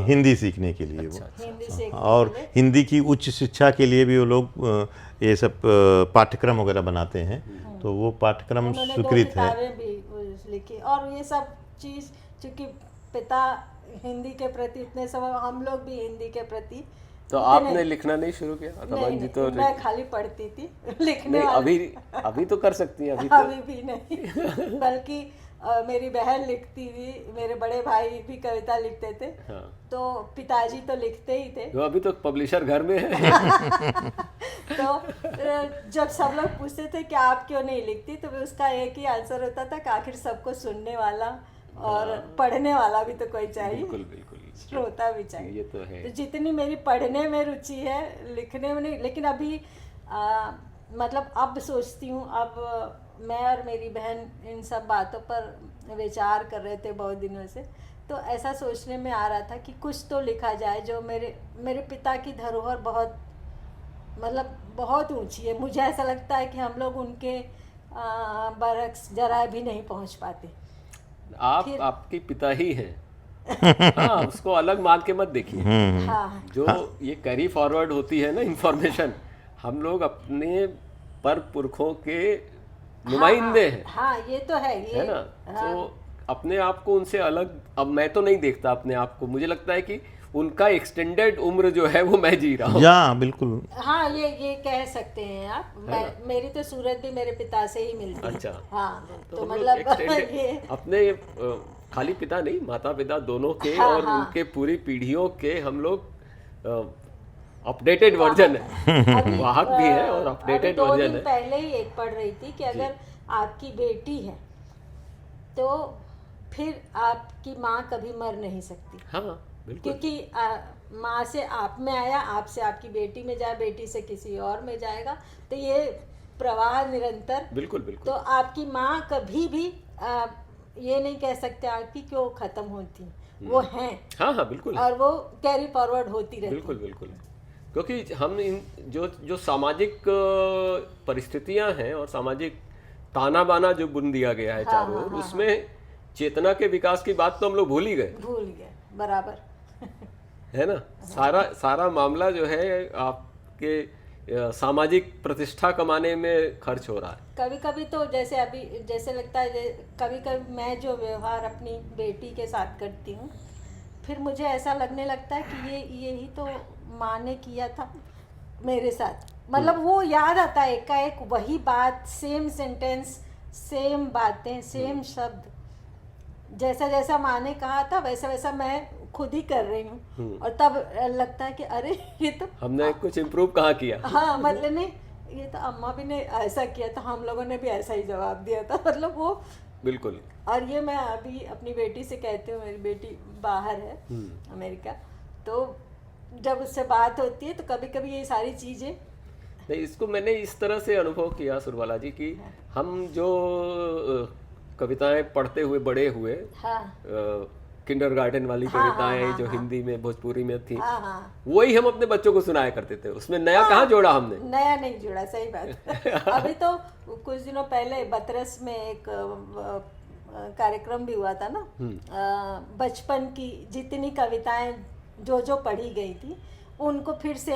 हिंदी सीखने के लिए वो। हिंदी से और हिंदी की उच्च शिक्षा के लिए भी वो लोग ये सब पाठ्यक्रम वगैरह बनाते हैं, तो वो पाठ्यक्रम उन्होंने 2 स्वीकृत है। किताबें भी लिखी। और ये सब चीज़ चूँकि पिता हिंदी के प्रति इतने सब, हम लोग भी हिंदी के प्रति तो आपने लिखना नहीं शुरू किया? रमन जी तो मैं खाली पढ़ती थी, लिखने नहीं, वाली अभी तो कर सकती हैं, अभी तो। अभी भी नहीं बल्कि मेरी बहन लिखती थी, मेरे बड़े भाई भी कविता लिखते थे। हाँ। तो पिताजी तो लिखते ही थे। तो अभी तो पब्लिशर घर में है। तो जब सब लोग पूछते थे कि आप क्यों नहीं लिखती, तो उसका एक ही आंसर होता था कि आखिर सबको सुनने वाला और पढ़ने वाला भी तो कोई चाहिए। बिल्कुल बिल्कुल, श्रोता भी चाहिए। ये तो है। तो जितनी मेरी पढ़ने में रुचि है, लिखने में नहीं। लेकिन अभी मतलब अब सोचती हूँ, अब मैं और मेरी बहन इन सब बातों पर विचार कर रहे थे बहुत दिनों से। तो ऐसा सोचने में आ रहा था कि कुछ तो लिखा जाए जो मेरे पिता की धरोहर बहुत मतलब बहुत ऊंची है। मुझे ऐसा लगता है कि हम लोग उनके बरक्स जरा भी नहीं पहुंच पाते। आपके पिता ही हैं। हाँ, उसको अलग मान के मत देखिए। हाँ, जो ये कैरी फॉरवर्ड होती है ना इंफॉर्मेशन, हम लोग अपने पर पुरखों के नुमाइंदे हैं। हाँ, ये तो है, ये है ना। तो अपने आप को उनसे अलग अब मैं तो नहीं देखता अपने आप को। मुझे लगता है कि उनका एक्सटेंडेड उम्र जो है वो मैं जी रहा हूँ। या बिल्कुल। हाँ, ये कह सकते हैं आप। मेरी तो सूरत भी मेरे पिता से ही मिलती है। अच्छा। हाँ, तो हम लोग मतलब extended ये अपने खाली पिता नहीं, माता पिता दोनों के और उनके पूरी पीढ़ियों के हम लोग अपडेटेड वर्जन है। वाहक भी है और अपडेटेड अभी 2 वर्जन दिन है। पहले ही एक पढ़ रही थी कि अगर आपकी बेटी है तो फिर आपकी माँ कभी मर नहीं सकती। हाँ बिल्कुल। क्योंकि माँ से आप में आया, आप से आपकी बेटी में जाए, बेटी से किसी और में जाएगा, तो ये प्रवाह निरंतर। बिल्कुल बिल्कुल। तो आपकी माँ कभी भी ये नहीं कह सकते आपकी क्यों खत्म होती, वो हैं। हाँ हाँ बिल्कुल। और वो कैरी फॉरवर्ड होती रहती। बिल्कुल बिल्कुल। क्योंकि हम इन जो सामाजिक परिस्थितियां हैं और सामाजिक ताना बाना जो बुन दिया गया है चारों ओर, उसमें चेतना के विकास की बात तो हम लोग भूल गए बराबर। है ना। सारा मामला जो है आपके सामाजिक प्रतिष्ठा कमाने में खर्च हो रहा है। कभी कभी तो जैसे अभी जैसे लगता है, कभी कभी मैं जो व्यवहार अपनी बेटी के साथ करती हूँ, फिर मुझे ऐसा लगने लगता है कि यही तो माँ ने किया था मेरे साथ। मतलब वो याद आता है एकाएक वही बात, सेम सेंटेंस, सेम बातें, सेम शब्द, जैसा जैसा माँ ने कहा था वैसा वैसा मैं खुद ही कर रही हूँ। और तब लगता है कि अरे ये तो हमने कुछ इम्प्रूव कहाँ किया। हाँ, मतलब नहीं, ये तो अम्मा भी ने ऐसा किया था, हम लोगों ने भी ऐसा ही जवाब दिया था। मतलब वो बिल्कुल। और ये मैं अभी अपनी बेटी से कहती हूँ, मेरी बेटी बाहर है अमेरिका, तो जब उससे बात होती है तो कभी कभी ये सारी चीज़ें नहीं, इसको मैंने इस तरह से अनुभव किया सुरबाला जी कि हम जो कविताएं पढ़ते हुए बड़े हुए, किंडरगार्टन वाली कविताएं जो हिंदी में भोजपुरी में थी, वही हम अपने बच्चों को सुनाया करते थे। उसमें नया कहाँ जोड़ा हमने? नया नहीं जोड़ा, सही बात। अभी तो कुछ दिनों पहले बतरस में एक कार्यक्रम भी हुआ था ना, बचपन की जितनी कविताएं जो पढ़ी गई थी उनको फिर से,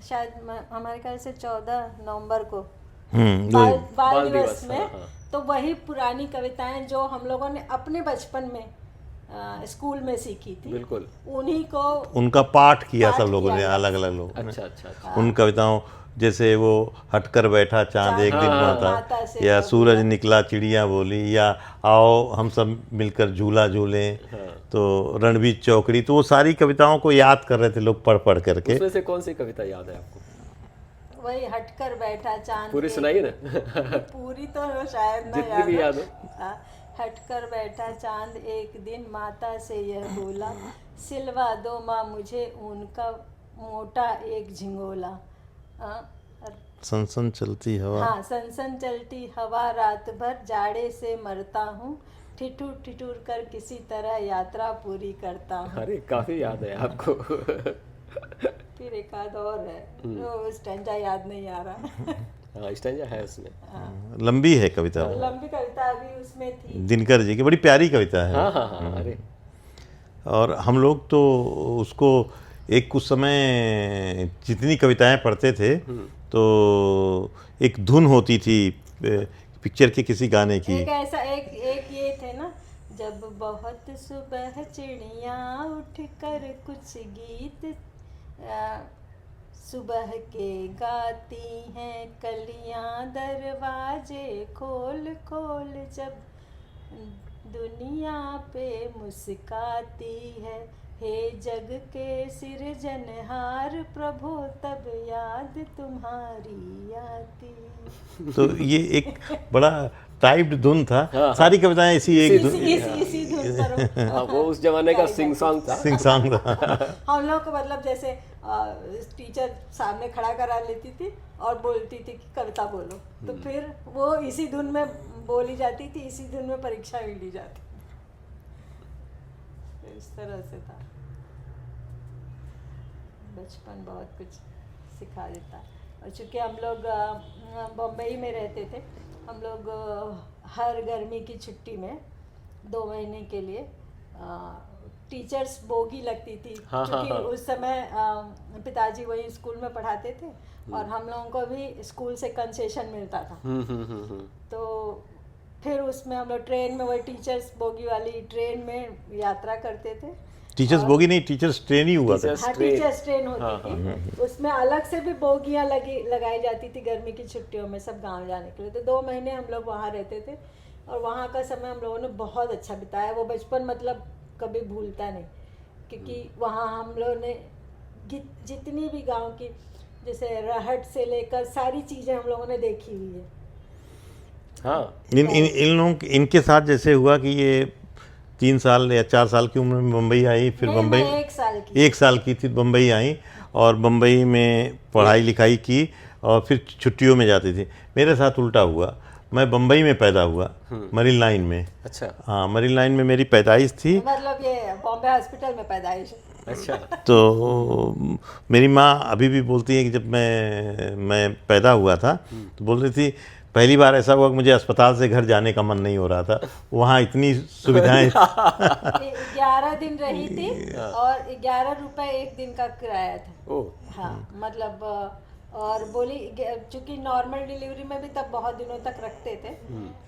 शायद हमारे ख्याल से 14 नवंबर को बाल दिवस में, तो वही पुरानी कविताएं जो हम लोगों ने अपने बचपन में स्कूल में सीखी थी, बिल्कुल उन्हीं को उनका पाठ किया सब लोगों ने, अलग अलग लोगों ने। अच्छा। उन कविताओं जैसे वो हटकर बैठा चांद एक दिन माता, या सूरज निकला चिड़िया बोली, या आओ हम सब मिलकर झूला झूलें, तो रणबीर चौकड़ी, तो वो सारी कविताओं को याद कर रहे थे लोग पढ़ पढ़ करके। उसमें से कौन सी कविता याद है आपको? वही हटकर बैठा चांद। पूरी सुनाइए ना। पूरी तो शायद ना जितनी भी याद हो। हटकर बैठा चांद एक दिन माता से यह बोला, सिलवा दो माँ मुझे उनका मोटा एक झिंगोला। सनसन चलती हवा। हाँ, सनसन चलती हवा, रात भर जाड़े से मरता हूँ, ठिठुर ठिठुर कर किसी तरह यात्रा पूरी करता हूँ। अरे काफी याद है आपको। फिर एक आध और है, वो स्टैंजा याद नहीं आ रहा। हाँ, स्टैंजा है उसमें। लंबी है कविता वो। लंबी कविता अभी उसमें थी। दिनकर जी की बड़ी प्यारी कविता है। हाँ हाँ हाँ, अरे और हम लोग तो उसको एक कुछ समय जितनी कविताएं पढ़ते थे तो एक धुन होती थी पिक्चर के किसी गाने की। एक ऐसा एक ये थे ना, जब बहुत सुबह चिड़िया उठ कर कुछ गीत सुबह के गाती हैं, कलियां दरवाजे खोल खोल जब दुनिया पे मुस्काती है, हे जग के सिरजनहार प्रभु तब याद तुम्हारी आती। तो ये एक बड़ा टाइप्ड धुन था। सारी कविताएं इसी एक धुन इसी धुन पर हाँ, वो उस जमाने का सिंग सॉन्ग था। सिंग सॉन्ग था। हम लोग को मतलब जैसे टीचर सामने खड़ा करा लेती थी और बोलती थी कि कविता बोलो, तो फिर वो इसी धुन में बोली जाती थी, इसी धुन में परीक्षा भी ली जाती थी। तो इस तरह से था। बचपन बहुत कुछ सिखा देता है। और चूँकि हम लोग बम्बई में रहते थे, हम लोग हर गर्मी की छुट्टी में 2 महीने के लिए टीचर्स बोगी लगती थी, क्योंकि उस समय पिताजी वही स्कूल में पढ़ाते थे और हम लोगों को भी स्कूल से कंसेशन मिलता था। तो फिर उसमें हम लोग ट्रेन में, वही टीचर्स बोगी वाली ट्रेन में यात्रा करते थे। टीचर्स बोगी नहीं, टीचर्स ट्रेन ही हुआ था। हाँ, टीचर्स ट्रेन होती थी। उसमें अलग से भी बोगियाँ लगाई जाती थी गर्मी की छुट्टियों में सब गांव जाने के लिए। तो 2 महीने हम लोग वहाँ रहते थे और वहाँ का समय हम लोगों ने बहुत अच्छा बिताया। वो बचपन मतलब कभी भूलता नहीं, क्योंकि वहाँ हम लोगों ने जितनी भी गांव की, जैसे रहट से लेकर सारी चीज़ें हम लोगों ने देखी हुई है। हाँ, इन लोगों इनके साथ जैसे हुआ कि ये 3 साल या 4 साल की उम्र में बम्बई आई, फिर बम्बई 1 साल की थी, बम्बई आई और बम्बई में पढ़ाई लिखाई की और फिर छुट्टियों में जाती थी। मेरे साथ उल्टा हुआ, मैं बम्बई में पैदा हुआ, मरीन लाइन में। अच्छा हाँ, मरीन लाइन में मेरी पैदाइश थी। मतलब ये बॉम्बे हॉस्पिटल में पैदाइश है। अच्छा। तो मेरी माँ अभी भी बोलती है कि जब मैं पैदा हुआ था तो बोल रही थी पहली बार ऐसा हुआ कि मुझे अस्पताल से घर जाने का मन नहीं हो रहा था, वहाँ इतनी सुविधाएं। 11 दिन रही थी और 11 रुपए 1 दिन का किराया था। ओह हाँ, मतलब और बोली चूँकि नॉर्मल डिलीवरी में भी तब बहुत दिनों तक रखते थे,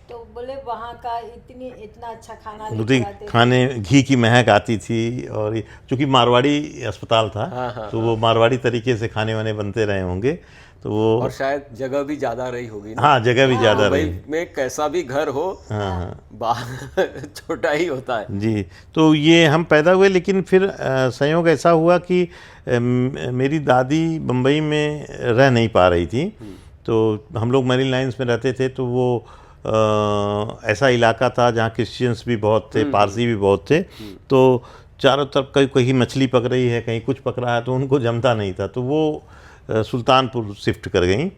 तो बोले वहाँ का इतना अच्छा खाना लेके आते थे। खाने घी की महक आती थी और चूँकि मारवाड़ी अस्पताल था तो वो मारवाड़ी तरीके से खाने वाने बनते रहे होंगे, तो वो और शायद जगह भी ज़्यादा रही होगी ना। हाँ, जगह भी ज़्यादा रही। मुंबई में कैसा भी घर हो, छोटा ही होता है जी। तो ये हम पैदा हुए, लेकिन फिर संयोग ऐसा हुआ कि मेरी दादी बम्बई में रह नहीं पा रही थी। तो हम लोग मरीन लाइन्स में रहते थे, तो वो ऐसा इलाका था जहाँ क्रिश्चियंस भी बहुत थे, पारसी भी बहुत थे। तो चारों तरफ कहीं मछली पक रही है, कहीं कुछ पक रहा है, तो उनको जमता नहीं था। तो वो सुल्तानपुर शिफ्ट कर गई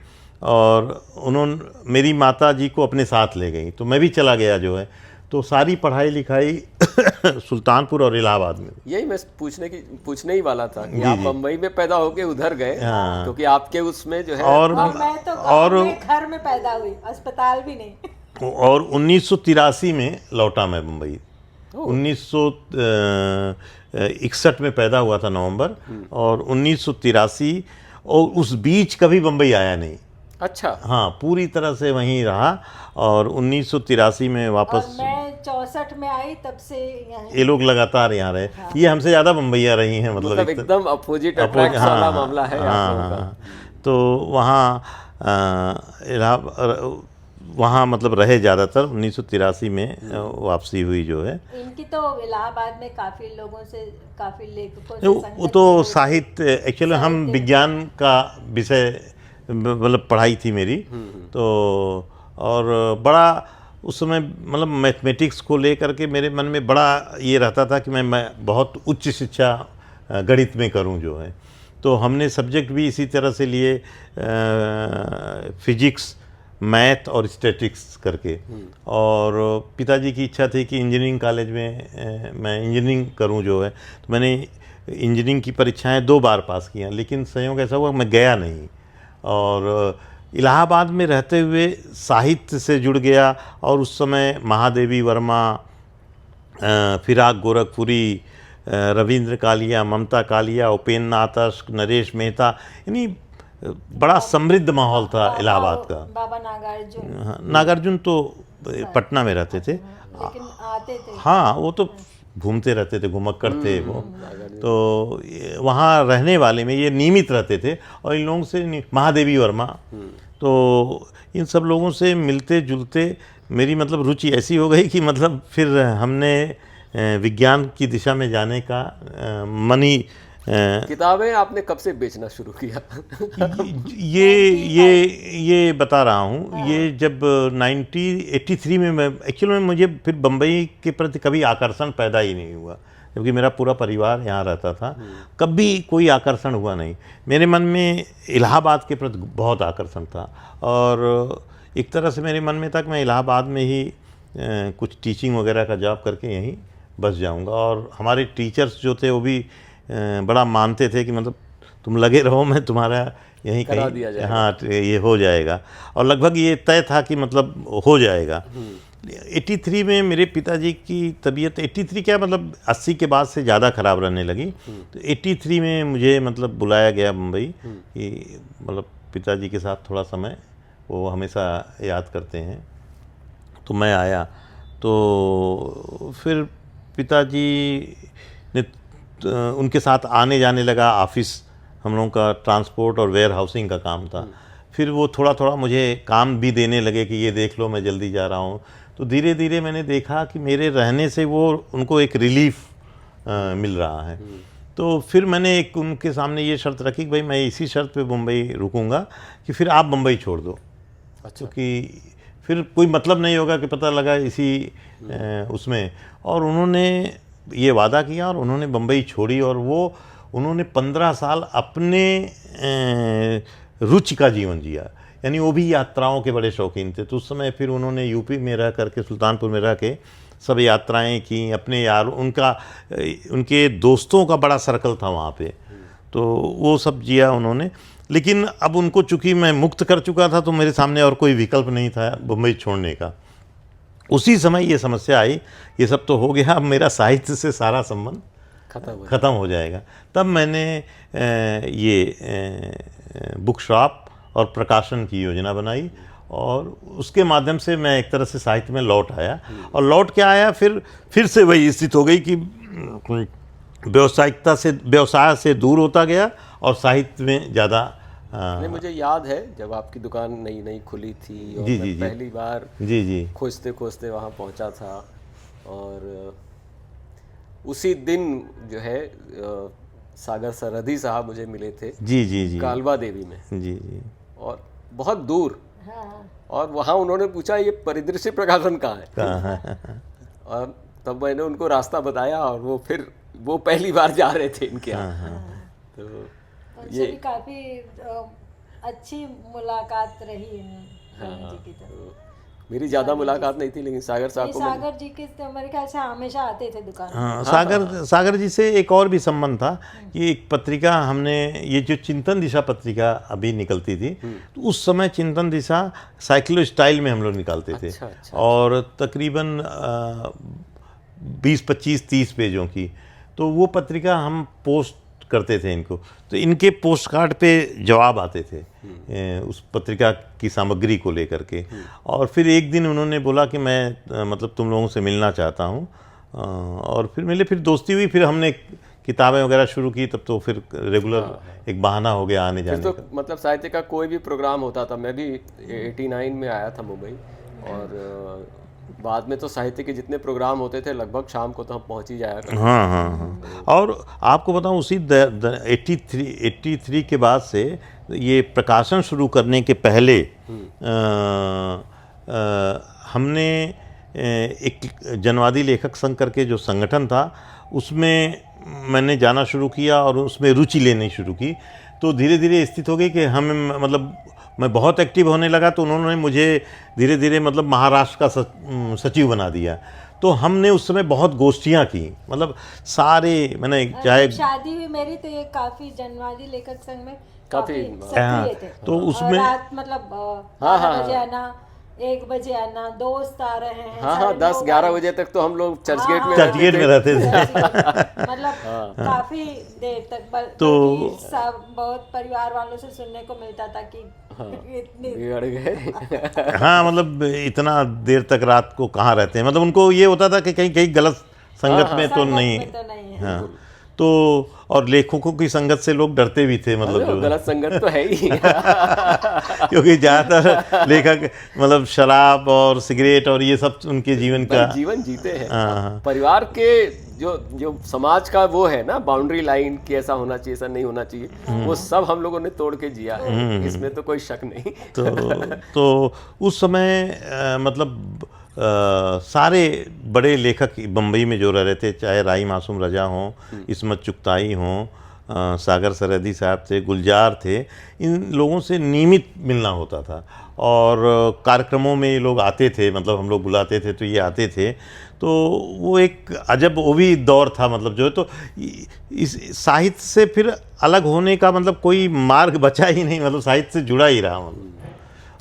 और उन्होंने मेरी माता जी को अपने साथ ले गई। तो मैं भी चला गया जो है, तो सारी पढ़ाई लिखाई सुल्तानपुर और इलाहाबाद में। यही मैं पूछने ही वाला था कि आप बम्बई में पैदा होके उधर गए, क्योंकि आपके उसमें जो है। और मैं तो गाँव में घर में पैदा हुई, अस्पताल भी नहीं। और 1983 में लौटा मैं बम्बई। 1961 में पैदा हुआ था नवंबर, और 1983, और उस बीच कभी बम्बई आया नहीं। अच्छा। हाँ, पूरी तरह से वहीं रहा और 1983 में वापस। और मैं 64 में आई, तब से ये लोग लगातार यहाँ रहे। हाँ। ये हमसे ज़्यादा बम्बईया रही हैं, मतलब एकदम अपोजिट वाला मामला है आप लोगों का। तो वहाँ मतलब रहे ज़्यादातर। 1983 में वापसी हुई जो है। इनकी तो इलाहाबाद में काफ़ी लोगों से, काफ़ी लेखकों से वो तो साहित्य, एक्चुअली हम विज्ञान का विषय मतलब पढ़ाई थी मेरी। तो और बड़ा उस समय मतलब मैथमेटिक्स को लेकर के मेरे मन में बड़ा ये रहता था कि मैं बहुत उच्च शिक्षा गणित में करूं जो है। तो हमने सब्जेक्ट भी इसी तरह से लिए, फिजिक्स, मैथ और स्टैटिक्स करके। और पिताजी की इच्छा थी कि इंजीनियरिंग कॉलेज में मैं इंजीनियरिंग करूं जो है। तो मैंने इंजीनियरिंग की परीक्षाएं 2 बार पास किया, लेकिन संयोग ऐसा हुआ मैं गया नहीं। और इलाहाबाद में रहते हुए साहित्य से जुड़ गया, और उस समय महादेवी वर्मा, फिराक गोरखपुरी, रविंद्र कालिया, ममता कालिया, उपेन्द्र नाथ, नरेश मेहता, यानी बड़ा समृद्ध माहौल था इलाहाबाद का। बाबा नागार्जुन, हाँ, नागार्जुन तो पटना में रहते थे, लेकिन आते थे। हाँ वो तो घूमते रहते थे, घुमक्कड़ थे वो। तो वहाँ रहने वाले में ये नियमित रहते थे, और इन लोगों से महादेवी वर्मा, तो इन सब लोगों से मिलते जुलते मेरी मतलब रुचि ऐसी हो गई कि मतलब फिर हमने विज्ञान की दिशा में जाने का मन ही किताबें आपने कब से बेचना शुरू किया? ये बता रहा हूँ, ये जब 1983 में मैं एक्चुअल में मुझे फिर बम्बई के प्रति कभी आकर्षण पैदा ही नहीं हुआ, क्योंकि मेरा पूरा परिवार यहाँ रहता था। कभी कोई आकर्षण हुआ नहीं मेरे मन में, इलाहाबाद के प्रति बहुत आकर्षण था। और एक तरह से मेरे मन में था कि मैं इलाहाबाद में ही कुछ टीचिंग वगैरह का जॉब करके यहीं बस जाऊँगा। और हमारे टीचर्स जो थे वो भी बड़ा मानते थे कि मतलब तुम लगे रहो, मैं तुम्हारा यहीं कहीं, हाँ ये हो जाएगा। और लगभग ये तय था कि मतलब हो जाएगा। 83 में मेरे पिताजी की तबीयत, 83 क्या मतलब 80 के बाद से ज़्यादा ख़राब रहने लगी। तो 83 में मुझे मतलब बुलाया गया मुंबई कि मतलब पिताजी के साथ थोड़ा समय, वो हमेशा याद करते हैं। तो मैं आया, तो फिर पिताजी ने उनके साथ आने जाने लगा। ऑफिस हम लोगों का ट्रांसपोर्ट और वेयर हाउसिंग का काम था। फिर वो थोड़ा थोड़ा मुझे काम भी देने लगे कि ये देख लो मैं जल्दी जा रहा हूँ। तो धीरे धीरे मैंने देखा कि मेरे रहने से वो उनको एक रिलीफ मिल रहा है। तो फिर मैंने एक उनके सामने ये शर्त रखी कि भाई मैं इसी शर्त पे मुंबई रुकूंगा कि फिर आप मुंबई छोड़ दो। क्योंकि फिर कोई मतलब नहीं होगा कि पता लगा इसी उसमें। और उन्होंने ये वादा किया और उन्होंने मुंबई छोड़ी, और वो उन्होंने 15 साल अपने रुचि का जीवन जिया। यानी वो भी यात्राओं के बड़े शौकीन थे। तो उस समय फिर उन्होंने यूपी में रह करके, सुल्तानपुर में रह के सब यात्राएं की। अपने यार उनके दोस्तों का बड़ा सर्कल था वहाँ पे, तो वो सब जिया उन्होंने। लेकिन अब उनको चूँकि मैं मुक्त कर चुका था, तो मेरे सामने और कोई विकल्प नहीं था मुंबई छोड़ने का। उसी समय ये समस्या आई, ये सब तो हो गया, अब मेरा साहित्य से सारा संबंध ख़त्म हो जाएगा। तब मैंने ये बुक शॉप और प्रकाशन की योजना बनाई, और उसके माध्यम से मैं एक तरह से साहित्य में लौट आया। और लौट के आया फिर से वही स्थिति हो गई कि व्यवसाय से दूर होता गया और साहित्य में ज़्यादा। नहीं, मुझे याद है जब आपकी दुकान नई नई खुली थी और मैं पहली बार खोजते खोजते वहाँ पहुँचा था, और उसी दिन जो है सागर सरहदी साहब मुझे मिले थे कालवा देवी में, और बहुत दूर। और वहाँ उन्होंने पूछा ये परिदृश्य प्रकाशन कहाँ है। और तब मैंने उनको रास्ता बताया, और वो पहली बार जा रहे थे इनके यहाँ। तो ये भी काफी अच्छी मुलाकात रही जी की तरफ। मेरी ज़्यादा मुलाकात नहीं थी, लेकिन सागर साहब को, सागर जी के तो मेरे ख्याल से हमेशा आते थे दुकान। हाँ, सागर जी से एक और भी संबंध था कि एक पत्रिका हमने, ये जो चिंतन दिशा पत्रिका अभी निकलती थी, तो उस समय चिंतन दिशा साइक्लो स्टाइल में हम लोग निकालते थे। और तकरीबन 20-25-30 पेजों की, तो वो पत्रिका हम पोस्ट करते थे इनको। तो इनके पोस्ट कार्ड पे जवाब आते थे उस पत्रिका की सामग्री को लेकर के। और फिर एक दिन उन्होंने बोला कि मैं मतलब तुम लोगों से मिलना चाहता हूँ, और फिर मिले, फिर दोस्ती हुई, फिर हमने किताबें वगैरह शुरू की। तब तो फिर रेगुलर एक बहाना हो गया आने जाने का। मतलब साहित्य का कोई भी प्रोग्राम होता था, मैं भी 89 में आया था मुंबई, और बाद में तो साहित्य के जितने प्रोग्राम होते थे लगभग शाम को तो हम पहुंच ही जाया करते। हाँ। और आपको बताऊं, उसी 83 के बाद से ये प्रकाशन शुरू करने के पहले हमने एक जनवादी लेखक संघ करके जो संगठन था, उसमें मैंने जाना शुरू किया और उसमें रुचि लेनी शुरू की। तो धीरे धीरे स्थिति हो गई कि हमें मतलब मैं बहुत एक्टिव होने लगा, तो उन्होंने मुझे धीरे धीरे मतलब महाराष्ट्र का सचिव बना दिया। तो हमने उस समय बहुत गोष्ठियाँ की, मतलब सारे मैंने चाहे शादी हुई मेरी तो ये काफी जनवादी लेखक संघ में काफी, काफी सक्रिय थे। तो और उसमें रात मतलब 12 बजे आना, 1 बजे आना, दोस्त आ रहे हैं, हाँ हाँ, 10-11 बजे तक तो हम लोग चर्च गेट में चर्च गेट में रहते थे। मतलब काफी देर तक तो बल्कि सब बहुत परिवार वालों से सुनने को मिलता था कि इतनी बिगड़ गए। हाँ, मतलब इतना देर तक रात को कहाँ रहते हैं, मतलब उनको ये होता था कि कहीं कहीं गलत संगत में तो संगत नहीं। में तो नहीं है। हाँ, तो और लेखकों की संगत से लोग डरते भी थे, मतलब अरे जो गलत संगत तो है ही। क्योंकि ज़्यादातर लेखक मतलब शराब और सिगरेट और ये सब उनके जीवन का भाई जीवन जीते हैं। हाँ। परिवार के जो जो समाज का वो है ना बाउंड्री लाइन कि ऐसा होना चाहिए, ऐसा नहीं होना चाहिए, वो सब हम लोगों ने तोड़ के जिया है, इसमें तो कोई शक नहीं। तो उस समय मतलब सारे बड़े लेखक बम्बई में जो रह रहे थे, चाहे राही मासूम रजा हों, इस्मत चुगताई हों, सागर सरहदी साहब थे, गुलजार थे, इन लोगों से नियमित मिलना होता था। और कार्यक्रमों में ये लोग आते थे, मतलब हम लोग बुलाते थे तो ये आते थे। तो वो एक अजब वो भी दौर था, मतलब जो है तो इस साहित्य से फिर अलग होने का मतलब कोई मार्ग बचा ही नहीं, मतलब साहित्य से जुड़ा ही रहा, मतलब।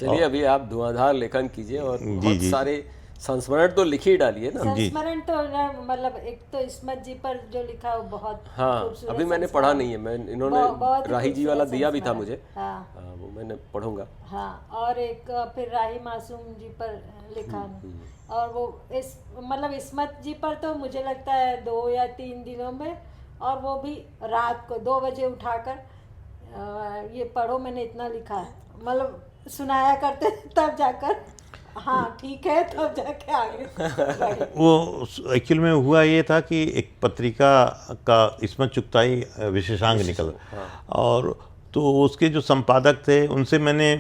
चलिए अभी आप धुआंधार लेखन कीजिए और जी, बहुत जी। सारे संस्मरण तो लिख ही डालिए ना। संस्मरण तो ना, मतलब एक तो इस्मत जी पर जो लिखा वो बहुत हाँ, खूबसूरत अभी मैंने संस्मरण पढ़ा है। नहीं है, मैं बहुत इन्होंने ही राही जी वाला खूबसूरत दिया भी था संस्मरण। मुझे। हाँ वो मैंने पढ़ूंगा। हाँ, और एक फिर राही मासूम जी पर लिखा है। और वो इस मतलब इस्मत जी पर तो मुझे लगता है 2 या 3 दिनों में, और वो भी रात को 2 बजे उठाकर ये पढ़ो, मैंने इतना लिखा है, मतलब सुनाया करते तब जाकर हाँ ठीक है, तब जाके आगे बढ़े। वो एक्चुअल में हुआ ये था कि एक पत्रिका का इस्मत चुगताई विशेषांक निकला, और तो उसके जो संपादक थे उनसे मैंने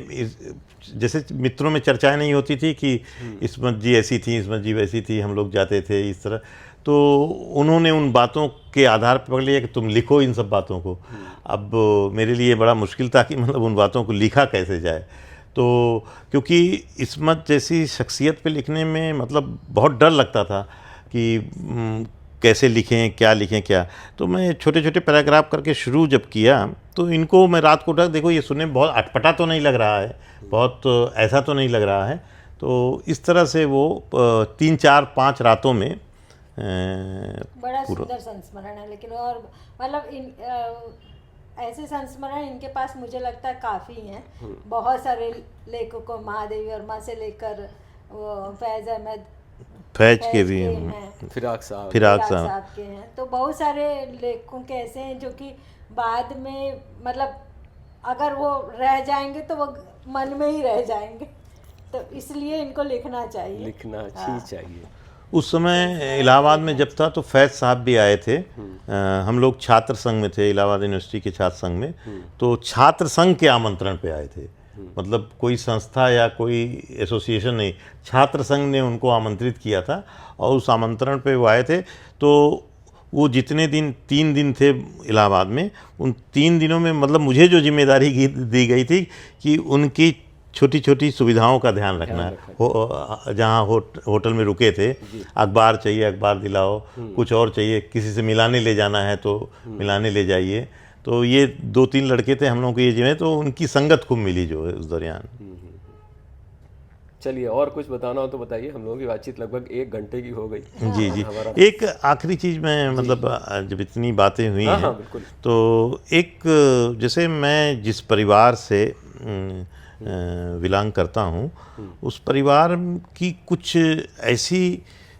जैसे मित्रों में चर्चाएं नहीं होती थी कि इस्मत जी ऐसी थी, इस्मत जी वैसी थी, हम लोग जाते थे इस तरह, तो उन्होंने उन बातों के आधार पर पकड़ लिया कि तुम लिखो इन सब बातों को। अब मेरे लिए बड़ा मुश्किल था कि मतलब उन बातों को लिखा कैसे जाए, तो क्योंकि इस्मत जैसी शख्सियत पे लिखने में मतलब बहुत डर लगता था कि कैसे लिखें, क्या लिखें क्या। तो मैं छोटे छोटे पैराग्राफ करके शुरू जब किया तो इनको मैं रात को देखो ये सुनने में बहुत अटपटा तो नहीं लग रहा है, बहुत ऐसा तो नहीं लग रहा है, तो इस तरह से वो 3-4-5 रातों में बड़ा सुंदर संस्मरण है। लेकिन और मतलब ऐसे संस्मरण इनके पास मुझे लगता है काफ़ी हैं। बहुत सारे लेखकों, महादेवी वर्मा से लेकर वो फैज़ अहमद फैज के भी हैं, फिराक साहब फिराक साहब साहब के हैं। तो बहुत सारे लेखकों के ऐसे हैं जो कि बाद में मतलब अगर वो रह जाएंगे तो वो मन में ही रह जाएंगे, तो इसलिए इनको लिखना चाहिए, लिखना ही चाहिए। उस समय इलाहाबाद में जब था तो फैज़ साहब भी आए थे। हम लोग छात्र संघ में थे, इलाहाबाद यूनिवर्सिटी के छात्र संघ में, तो छात्र संघ के आमंत्रण पे आए थे, मतलब कोई संस्था या कोई एसोसिएशन नहीं, छात्र संघ ने उनको आमंत्रित किया था और उस आमंत्रण पे वो आए थे। तो वो जितने दिन 3 दिन थे इलाहाबाद में, उन 3 दिनों में मतलब मुझे जो जिम्मेदारी दी गई थी कि उनकी छोटी छोटी सुविधाओं का ध्यान रखना है। जहाँ होटल में रुके थे, अखबार चाहिए अखबार दिलाओ, कुछ और चाहिए, किसी से मिलाने ले जाना है तो मिलाने ले जाइए। तो ये 2-3 लड़के थे हम लोगों के ये जिम्मे, तो उनकी संगत खूब मिली जो है उस दौरान। चलिए और कुछ बताना हो तो बताइए, हम लोगों की बातचीत लगभग 1 घंटे की हो गई। जी जी, एक आखिरी चीज़ में मतलब जब इतनी बातें हुई हैं, बिल्कुल। तो एक जैसे मैं जिस परिवार से बिलोंग करता हूँ, उस परिवार की कुछ ऐसी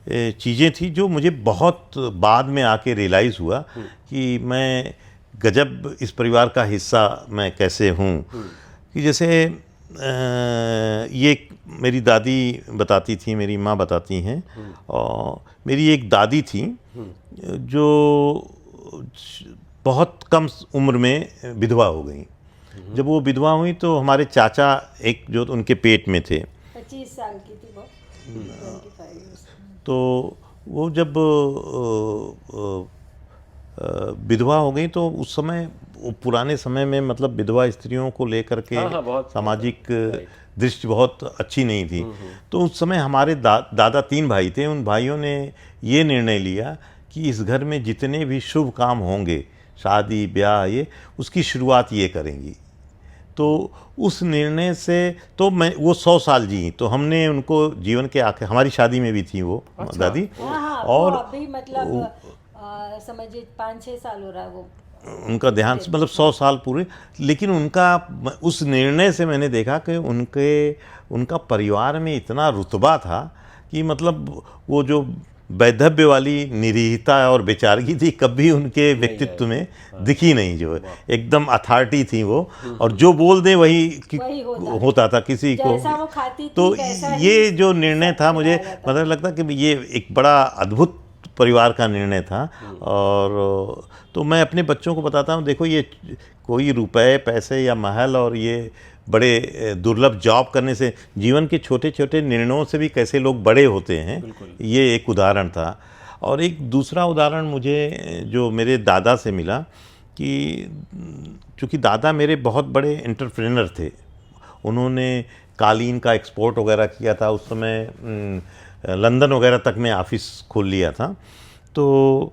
चीज़ें थी जो मुझे बहुत बाद में आके रियलाइज़ हुआ कि मैं गजब इस परिवार का हिस्सा मैं कैसे हूँ। कि जैसे ये मेरी दादी बताती थी, मेरी माँ बताती हैं, और मेरी एक दादी थी जो बहुत कम उम्र में विधवा हो गई। जब वो विधवा हुई तो हमारे चाचा एक जो उनके पेट में थे, 25 साल की थी वो, 25 years। तो वो जब विधवा हो गई तो उस समय वो पुराने समय में मतलब विधवा स्त्रियों को लेकर के हाँ, बहुत सामाजिक दृष्टि बहुत अच्छी नहीं थी। तो उस समय हमारे दादा 3 भाई थे, उन भाइयों ने ये निर्णय लिया कि इस घर में जितने भी शुभ काम होंगे, शादी ब्याह, ये उसकी शुरुआत ये करेंगी। तो उस निर्णय से तो मैं वो 100 साल जी, तो हमने उनको जीवन के आखिर, हमारी शादी में भी थी वो दादी, हाँ, और वो अभी मतलब समझिए 5-6 साल हो रहा है वो। उनका ध्यान मतलब 100 साल पूरे। लेकिन उनका उस निर्णय से मैंने देखा कि उनका परिवार में इतना रुतबा था कि मतलब वो जो वैधव्य वाली निरीहता और बेचारगी थी कभी उनके व्यक्तित्व में दिखी नहीं। जो एकदम अथॉरिटी थी वो, और जो बोल दे वही होता था किसी को। जैसा वो खाती थी, तो वैसा ही ये जो निर्णय था, मुझे खिलाया जाता मतलब लगता कि ये एक बड़ा अद्भुत परिवार का निर्णय था। और तो मैं अपने बच्चों को बताता हूँ, देखो ये कोई रुपए पैसे या महल और ये बड़े दुर्लभ जॉब करने से, जीवन के छोटे छोटे निर्णयों से भी कैसे लोग बड़े होते हैं, ये एक उदाहरण था। और एक दूसरा उदाहरण मुझे जो मेरे दादा से मिला कि चूँकि दादा मेरे बहुत बड़े एंटरप्रेन्योर थे, उन्होंने कालीन का एक्सपोर्ट वगैरह किया था। उस समय लंदन वगैरह तक में ऑफिस खोल लिया था। तो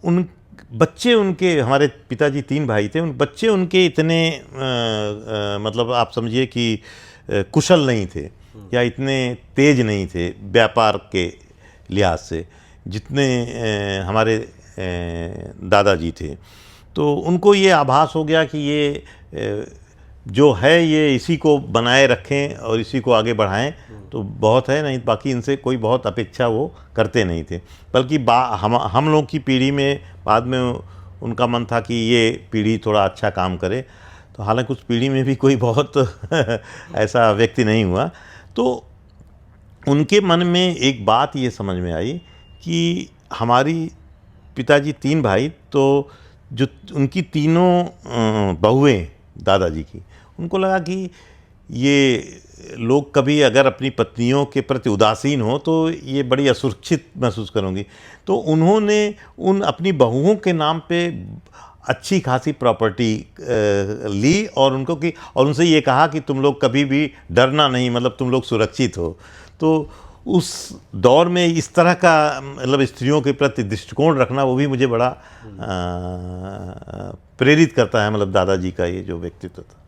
उन बच्चे उनके, हमारे पिताजी 3 भाई थे, उन बच्चे उनके इतने मतलब आप समझिए कि कुशल नहीं थे या इतने तेज नहीं थे व्यापार के लिहाज से, जितने हमारे दादाजी थे। तो उनको ये आभास हो गया कि ये जो है ये इसी को बनाए रखें और इसी को आगे बढ़ाएं तो बहुत है, नहीं बाकी इनसे कोई बहुत अपेक्षा वो करते नहीं थे। बल्कि हम लोग की पीढ़ी में बाद में उनका मन था कि ये पीढ़ी थोड़ा अच्छा काम करे। तो हालांकि उस पीढ़ी में भी कोई बहुत ऐसा व्यक्ति नहीं हुआ। तो उनके मन में एक बात ये समझ में आई कि हमारी पिताजी 3 भाई, तो जो उनकी तीनों बहुएं दादाजी की, उनको लगा कि ये लोग कभी अगर अपनी पत्नियों के प्रति उदासीन हो तो ये बड़ी असुरक्षित महसूस करूँगी। तो उन्होंने उन अपनी बहुओं के नाम पे अच्छी खासी प्रॉपर्टी ली और उनसे ये कहा कि तुम लोग कभी भी डरना नहीं, मतलब तुम लोग सुरक्षित हो। तो उस दौर में इस तरह का मतलब स्त्रियों के प्रति दृष्टिकोण रखना, वो भी मुझे बड़ा प्रेरित करता है, मतलब दादाजी का ये जो व्यक्तित्व था।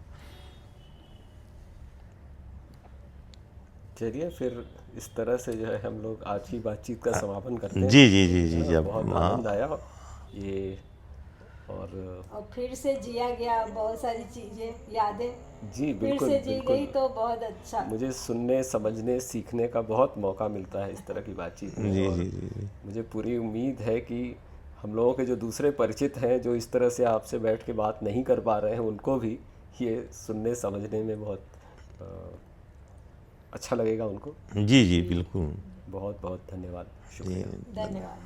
चलिए फिर इस तरह से जो है हम लोग आज की बातचीत का समापन करते हैं। जी जी जी जी जी। बहुत आनंद आया ये, और फिर से जिया गया बहुत सारी चीज़ें, यादें जी फिर बिल्कुल से जी बिल्कुल। गई तो बहुत अच्छा। मुझे सुनने समझने सीखने का बहुत मौका मिलता है इस तरह की बातचीत में। जी और जी जी। मुझे पूरी उम्मीद है कि हम लोगों के जो दूसरे परिचित हैं जो इस तरह से आपसे बैठ के बात नहीं कर पा रहे हैं, उनको भी ये सुनने समझने में बहुत अच्छा लगेगा उनको। जी जी बिल्कुल। बहुत बहुत धन्यवाद, शुक्रिया। धन्यवाद।